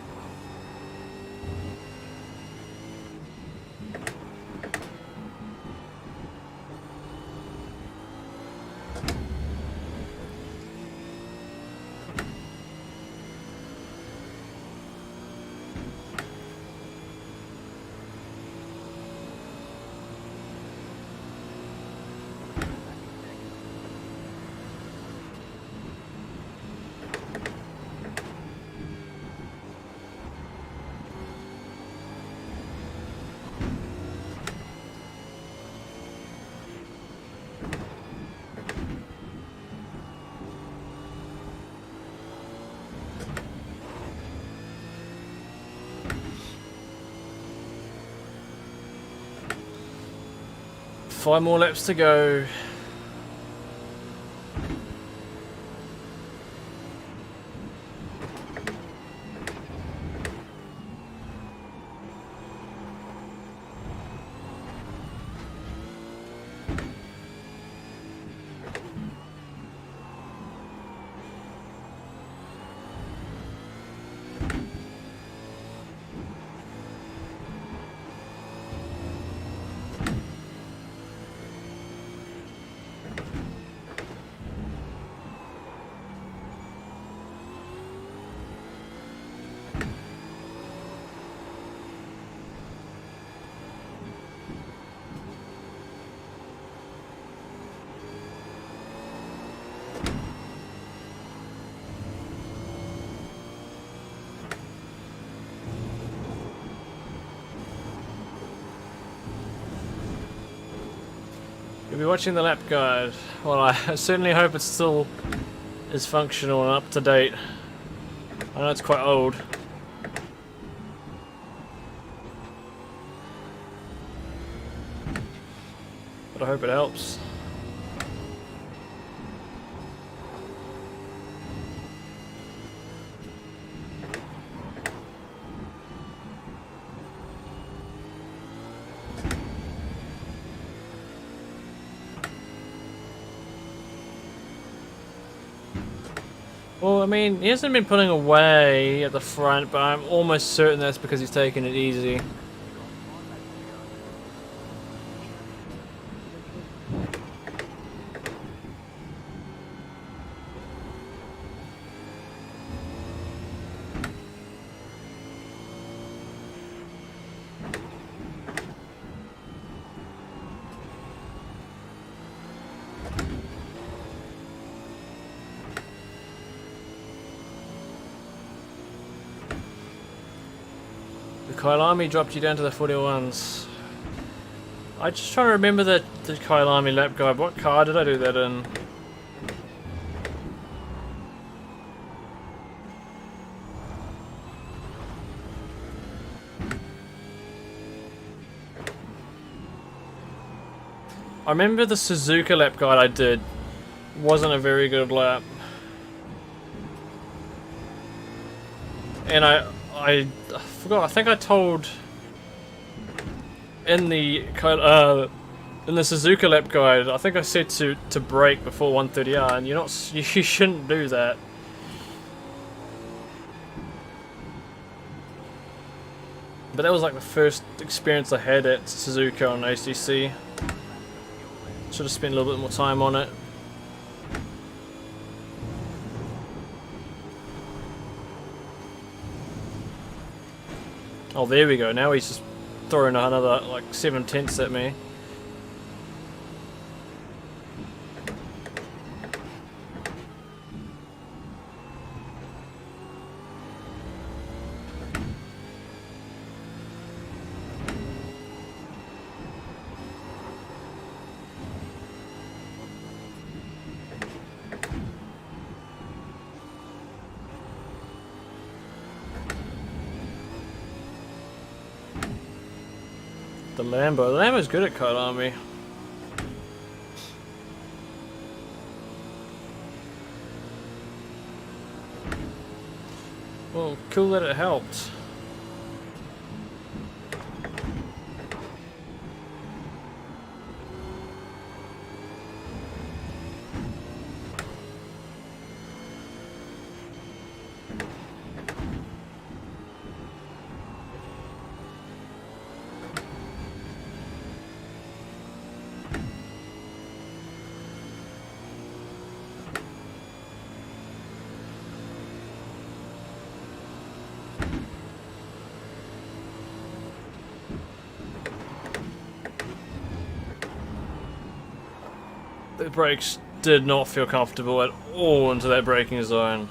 Five more laps to go. You'll be watching the lap guide. Well, I certainly hope it still is functional and up to date. I know it's quite old. But I hope it helps. Well, I mean, he hasn't been pulling away at the front, but I'm almost certain that's because he's taking it easy. Kailami dropped you down to the 41s. I just trying to remember the Kailami lap guide. What car did I do that in? I remember the Suzuka lap guide I did wasn't a very good lap. And I forgot, I think I told in the Suzuka lap guide, I think I said to brake before 130R, and you shouldn't do that. But that was like the first experience I had at Suzuka on ACC. Should have spent a little bit more time on it. Oh, there we go. Now he's just throwing another like 7/10 at me. The Lambo's good at Kailami. Well, cool that it helped. The brakes did not feel comfortable at all into that braking zone.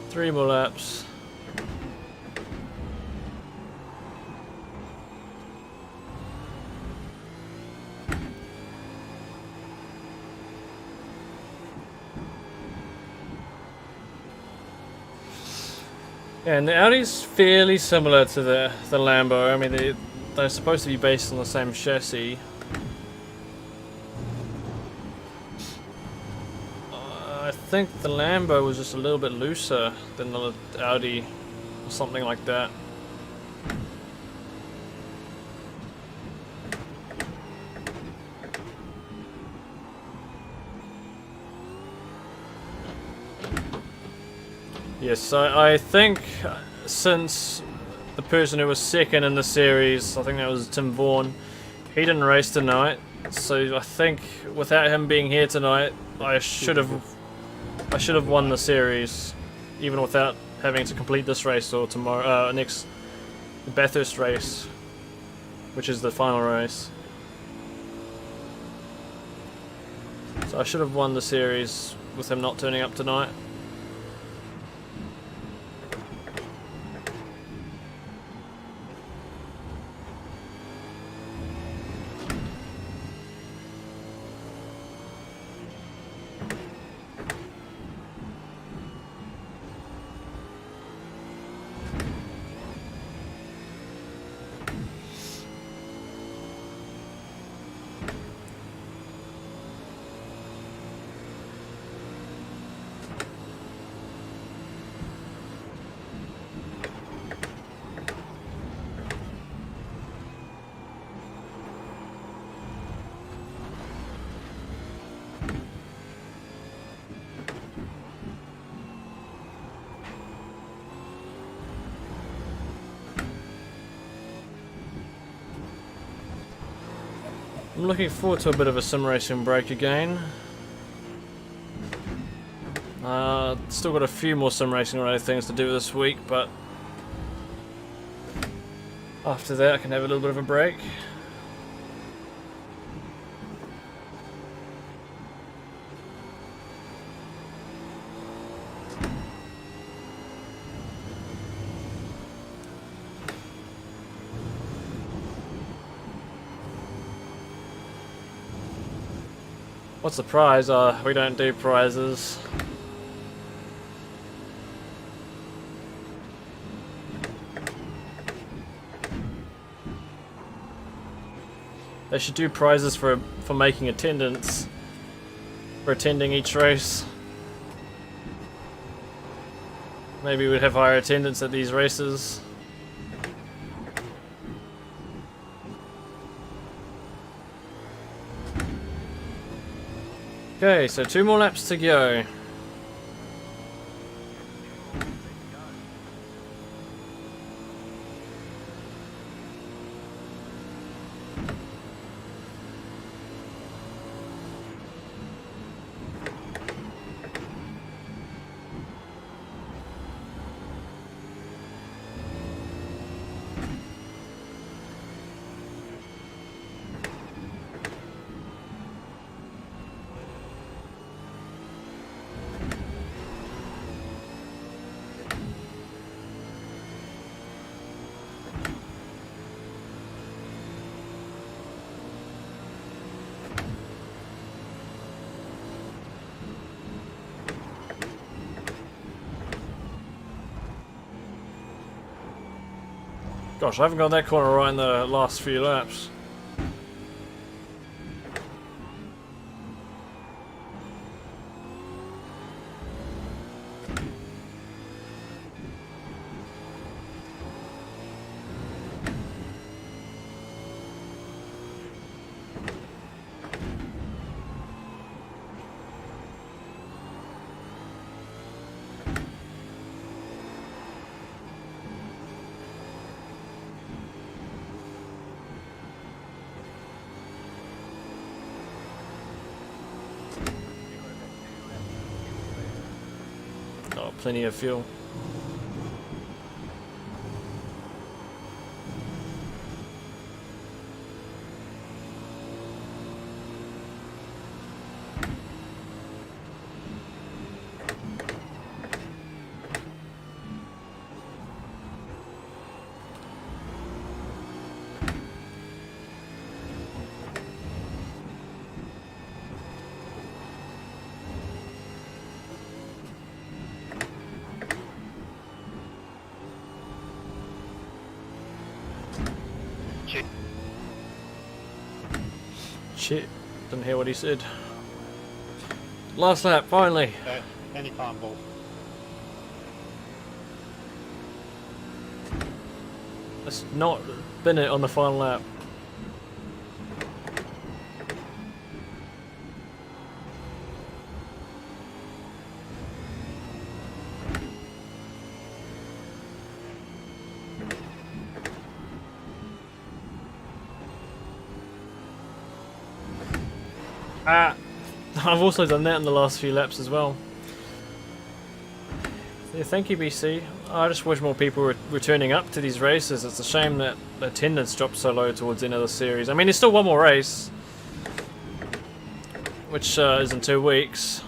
Three more laps. And the Audi's fairly similar to the Lambo. I mean, they're supposed to be based on the same chassis. I think the Lambo was just a little bit looser than the Audi, or something like that. Yes, I think since the person who was second in the series, I think that was Tim Vaughan, he didn't race tonight, so I think without him being here tonight, I should have won the series, even without having to complete this race or tomorrow, next Bathurst race, which is the final race. So I should have won the series with him not turning up tonight. I'm looking forward to a bit of a sim racing break again. Still got a few more sim racing related things to do this week, but after that I can have a little bit of a break. What's the prize? We don't do prizes. They should do prizes for making attendance, for attending each race. Maybe we'd have higher attendance at these races. Okay, so 2 more laps to go. Gosh, I haven't got that corner right in the last few laps. Oh, plenty of fuel. Shit, didn't hear what he said. Last lap, finally. Any farm ball. Let's not bin it on the final lap. Ah, I've also done that in the last few laps as well. Yeah, thank you, BC. I just wish more people were turning up to these races. It's a shame that the attendance dropped so low towards the end of the series. I mean, there's still one more race, which is in 2 weeks.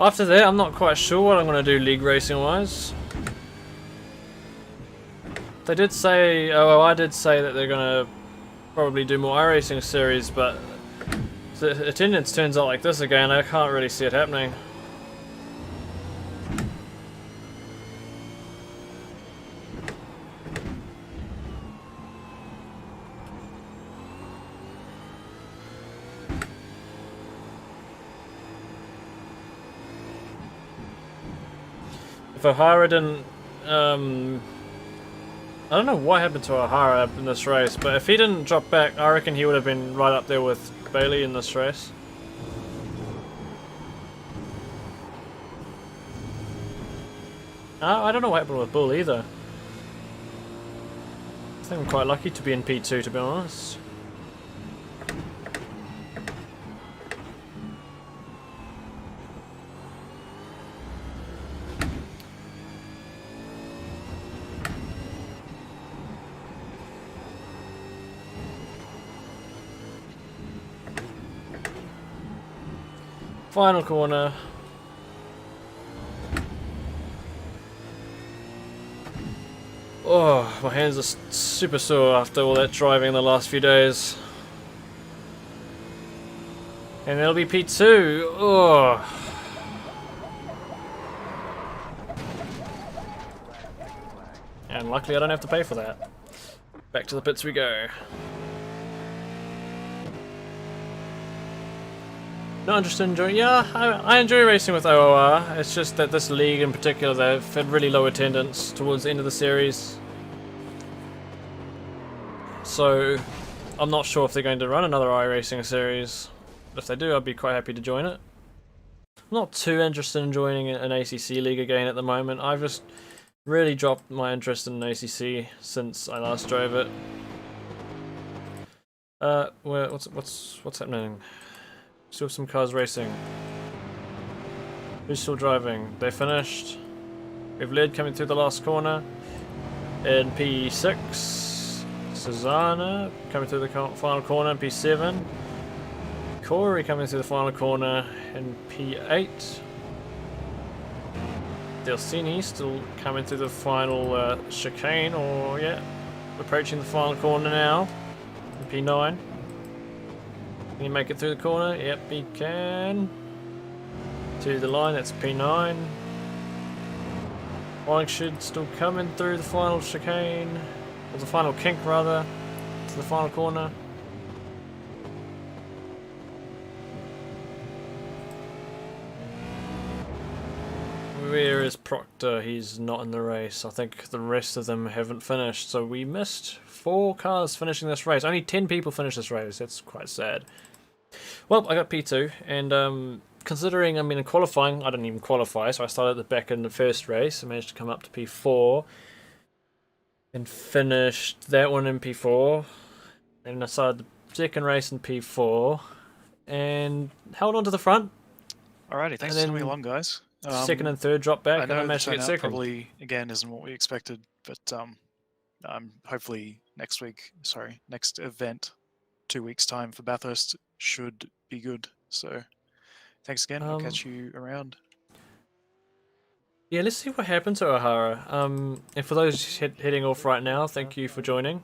After that, I'm not quite sure what I'm going to do league racing wise. They did say, oh, I did say that they're going to probably do more iRacing series, but if the attendance turns out like this again, I can't really see it happening. If O'Hara didn't, I don't know what happened to O'Hara in this race, but if he didn't drop back, I reckon he would have been right up there with Bailey in this race. I don't know what happened with Bull either. I think I'm quite lucky to be in P2, to be honest. Final corner. Oh, my hands are super sore after all that driving the last few days. And it'll be P2. Oh. And luckily I don't have to pay for that. Back to the pits we go. Not interested in enjoying. Yeah, I enjoy racing with OOR. It's just that this league in particular, they've had really low attendance towards the end of the series. So I'm not sure if they're going to run another iRacing series. If they do, I'd be quite happy to join it. I'm not too interested in joining an ACC league again at the moment. I've just really dropped my interest in ACC since I last drove it. What's happening? Still some cars racing. Who's still driving? They finished. We have Led coming through the last corner in P6. Susanna coming through the final corner in P7. Corey coming through the final corner in P8. Delcini still coming through the final chicane, or yeah, approaching the final corner now in P9. Can you make it through the corner? Yep, he can. To the line, that's P9. Wallingford still coming through the final chicane, or the final kink rather, to the final corner. Where is Proctor? He's not in the race. I think the rest of them haven't finished, so we missed 4 cars finishing this race. Only 10 people finished this race. That's quite sad. Well, I got P2, and considering I'm in qualifying, I didn't even qualify, so I started at the back in the first race. I managed to come up to P4 and finished that one in P4. And I started the second race in P4 and held on to the front. Alrighty, thanks for coming along, guys. Second and third dropped back, I and I know the managed to get turnout second. probably again isn't what we expected, but hopefully next event, 2 weeks time for Bathurst should be good. So thanks again. We'll catch you around. Yeah, let's see what happened to O'Hara. And for those heading off right now, thank you for joining.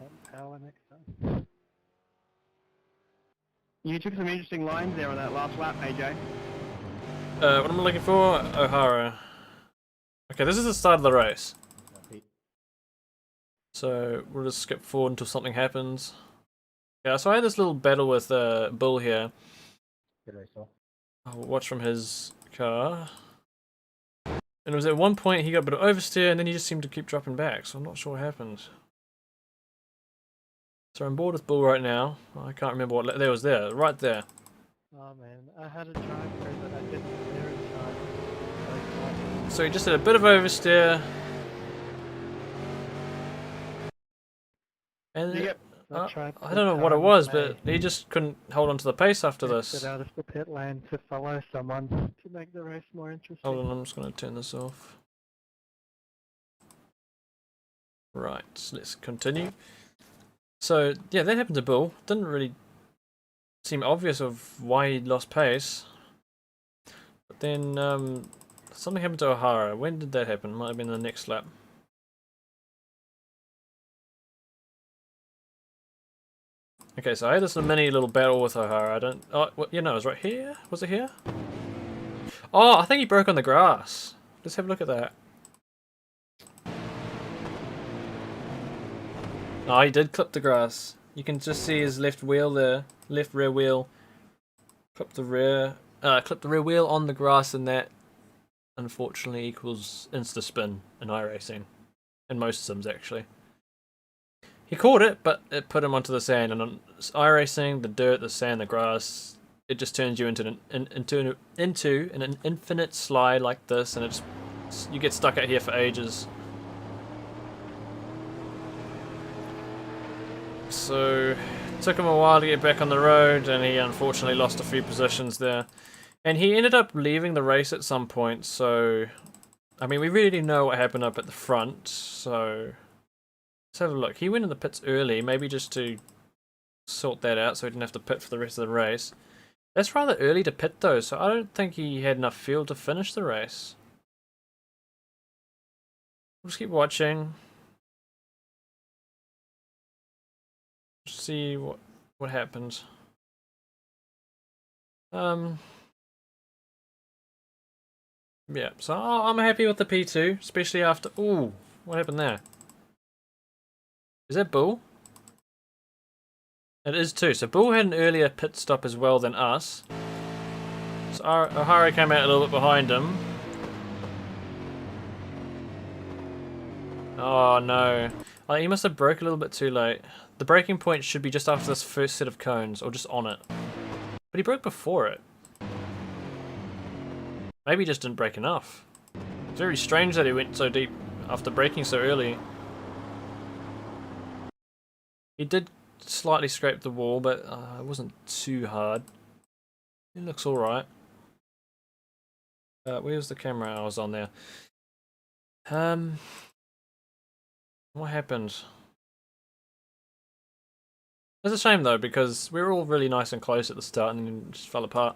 You took some interesting lines there on that last lap, AJ. What am I looking for? O'Hara. Okay, this is the start of the race. So we'll just skip forward until something happens. Yeah, so I had this little battle with Bull here. I'll watch from his car. And it was at one point he got a bit of oversteer and then he just seemed to keep dropping back, so I'm not sure what happened. So I'm bored with Bull right now. I can't remember what there was there, right there. Oh man, I had a drive through but I didn't clear in time. So he just had a bit of oversteer. And I don't know what it was, but he just couldn't hold on to the pace after this. Get out of the pit lane to follow someone to make the race more interesting. Hold on, I'm just going to turn this off. Right, let's continue. So, yeah, that happened to Bull. Didn't really seem obvious of why he lost pace. But then, something happened to O'Hara. When did that happen? Might have been the next lap. Okay, so I had this mini little battle with O'Hara. I don't... Oh, you know, it was right here? Was it here? Oh, I think he broke on the grass. Let's have a look at that. Oh, he did clip the grass. You can just see his left wheel there. Left rear wheel. Clip the rear wheel on the grass, and that unfortunately equals insta-spin in iRacing. In most sims, actually. He caught it, but it put him onto the sand, and on iRacing, the dirt, the sand, the grass, it just turns you into an infinite slide like this, and you get stuck out here for ages. So, it took him a while to get back on the road, and he unfortunately lost a few positions there. And he ended up leaving the race at some point, so... I mean, we really know what happened up at the front, so... Let's have a look. He went in the pits early, maybe just to sort that out so he didn't have to pit for the rest of the race. That's rather early to pit though, so I don't think he had enough fuel to finish the race. We'll just keep watching. See what happens. Yeah, so I'm happy with the P2, especially after... Ooh, what happened there? Is that Bull? It is too. So Bull had an earlier pit stop as well than us. So O'Hara came out a little bit behind him. Oh no. Oh, he must have broke a little bit too late. The braking point should be just after this first set of cones, or just on it. But he broke before it. Maybe he just didn't brake enough. It's very strange that he went so deep after braking so early. He did slightly scrape the wall, but it wasn't too hard. It looks alright. Where's the camera I was on there? What happened? It's a shame though, because we were all really nice and close at the start and then just fell apart.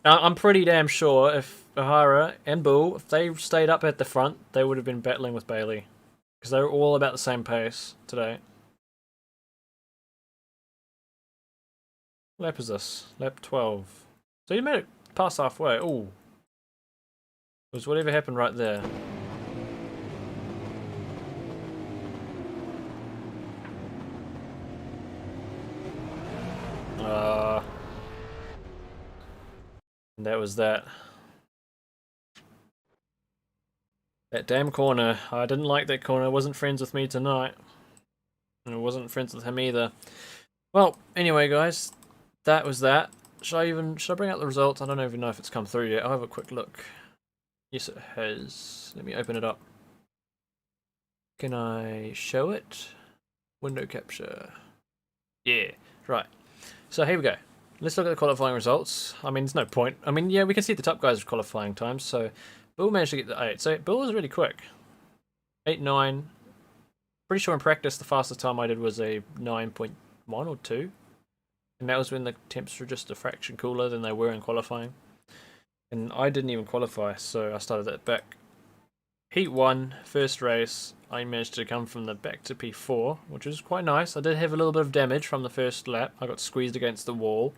I'm pretty damn sure if O'Hara and Bull, if they stayed up at the front, they would have been battling with Bailey. Because they were all about the same pace today. What lap is this? Lap 12. So you made it past halfway. Ooh. Was whatever happened right there. And that was that. That damn corner. I didn't like that corner. It wasn't friends with me tonight. And it wasn't friends with him either. Well, anyway guys, that was that. Should I bring out the results? I don't even know if it's come through yet. I'll have a quick look. Yes, it has. Let me open it up. Can I show it? Window capture. Yeah, right. So here we go. Let's look at the qualifying results. I mean, there's no point. I mean, yeah, we can see the top guys' qualifying times. So Bill managed to get the 8. So Bill was really quick. 8.9. Pretty sure in practice the fastest time I did was a 9.1 or 2. And that was when the temps were just a fraction cooler than they were in qualifying. And I didn't even qualify, so I started that back. Heat 1, first race, I managed to come from the back to P4, which was quite nice. I did have a little bit of damage from the first lap. I got squeezed against the wall.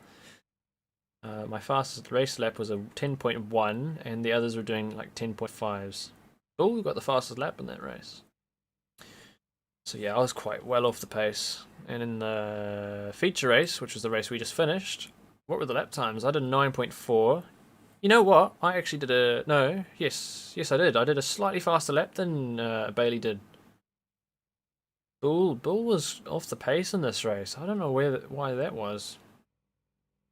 My fastest race lap was a 10.1, and the others were doing like 10.5s. Oh, we got the fastest lap in that race. So yeah, I was quite well off the pace. And in the feature race, which was the race we just finished, what were the lap times? I did 9.4. You know what? I actually did a... No, yes I did. I did a slightly faster lap than Bailey did. Bull was off the pace in this race. I don't know why that was.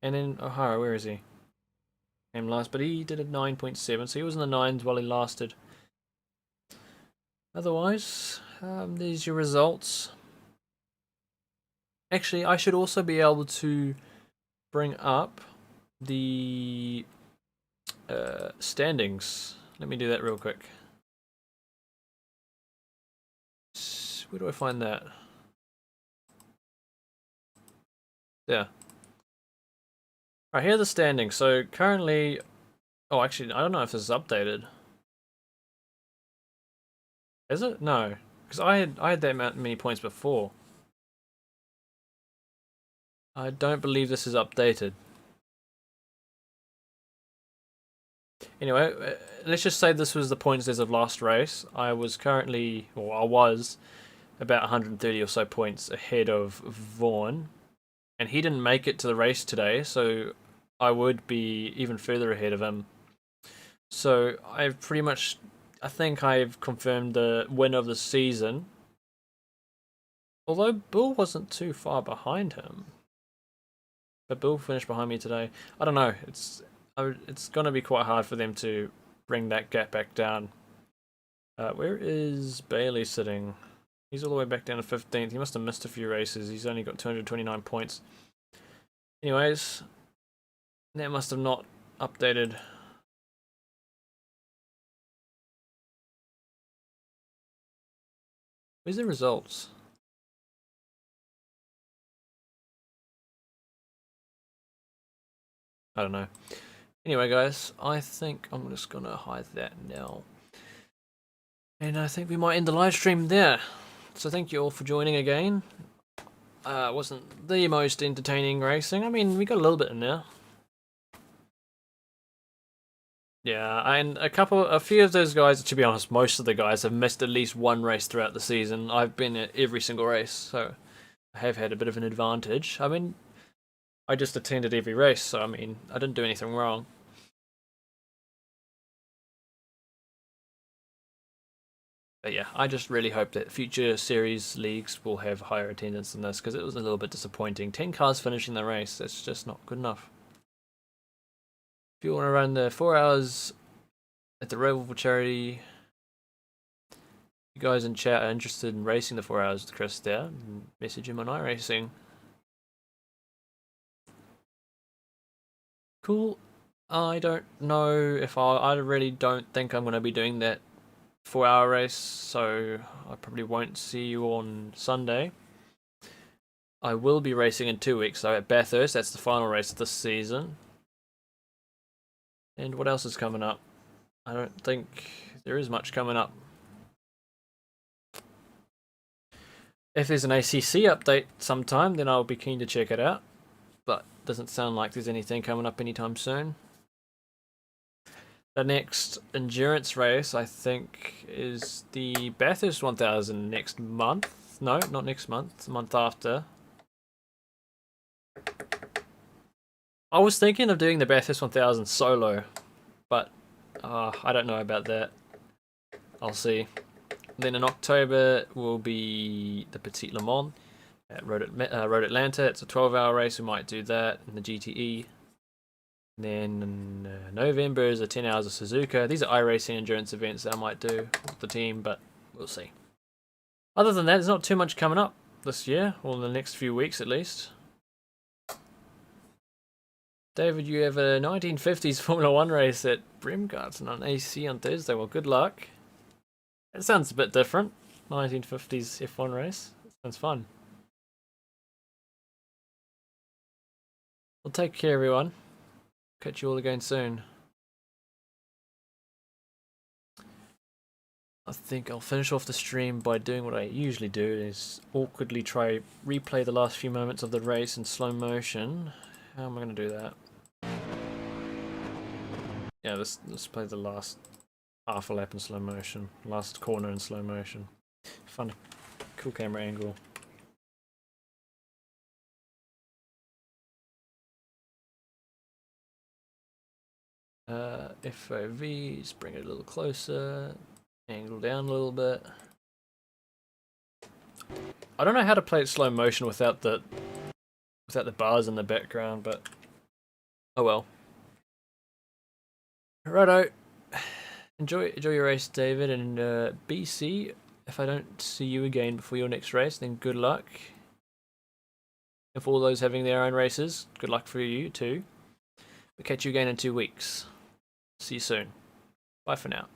And then O'Hara, where is he? Came last, but he did a 9.7, so he was in the 9s while he lasted. Otherwise, there's your results. Actually, I should also be able to bring up the standings. Let me do that real quick. Where do I find that? There. Alright, here are the standings. So currently... Oh, actually, I don't know if this is updated. Is it? No. Because I had that many points before. I don't believe this is updated. Anyway, let's just say this was the points as of last race. I was currently, or I was, about 130 or so points ahead of Vaughn. And he didn't make it to the race today, so I would be even further ahead of him. So I've pretty much, I think I've confirmed the winner of the season. Although Bill wasn't too far behind him. But Bill finished behind me today. I don't know, it's going to be quite hard for them to bring that gap back down. Where is Bailey sitting? He's all the way back down to 15th. He must have missed a few races. He's only got 229 points. Anyways, that must have not updated. Where's the results? I don't know. Anyway, guys, I think I'm just gonna hide that now. And I think we might end the live stream there. So thank you all for joining again. Wasn't the most entertaining racing. I mean, we got a little bit in there. Yeah, and a few of those guys, to be honest, most of the guys have missed at least one race throughout the season. I've been at every single race, so I have had a bit of an advantage. I mean, I just attended every race, so I mean, I didn't do anything wrong. But yeah, I just really hope that future series leagues will have higher attendance than this, because it was a little bit disappointing. 10 cars finishing the race, that's just not good enough. If you want to run the 4 hours at the Rebel charity, you guys in chat are interested in racing the 4 hours with Chris there, message him on iRacing. Cool. I don't know if I really don't think I'm going to be doing that 4-hour race, so I probably won't see you on Sunday. I will be racing in 2 weeks though at Bathurst. That's the final race of this season. And what else is coming up? I don't think there is much coming up. If there's an ACC update sometime, then I'll be keen to check it out, but doesn't sound like there's anything coming up anytime soon. The next endurance race, I think, is the Bathurst 1000 next month. No, not next month, the month after. I was thinking of doing the Bathurst 1000 solo, but I don't know about that. I'll see. Then in October will be the Petit Le Mans at Road Atlanta. It's a 12-hour race. We might do that in the GTE. Then in November is a 10 hours of Suzuka. These are iRacing endurance events that I might do with the team, but we'll see. Other than that, there's not too much coming up this year, or in the next few weeks at least. David, you have a 1950s Formula 1 race at Bremgarten on AC on Thursday. Well, good luck. It sounds a bit different. 1950s F1 race. Sounds fun. Well, take care, everyone. Catch you all again soon. I think I'll finish off the stream by doing what I usually do, is awkwardly try replay the last few moments of the race in slow motion. How am I going to do that? Yeah, let's play the last half a lap in slow motion. Last corner in slow motion. Fun. Cool camera angle. FOV, just bring it a little closer, angle down a little bit. I don't know how to play it slow motion without the bars in the background, but oh well. Righto. Enjoy your race, David, and BC. If I don't see you again before your next race, then good luck. And for all those having their own races, good luck for you too. We'll catch you again in 2 weeks. See you soon. Bye for now.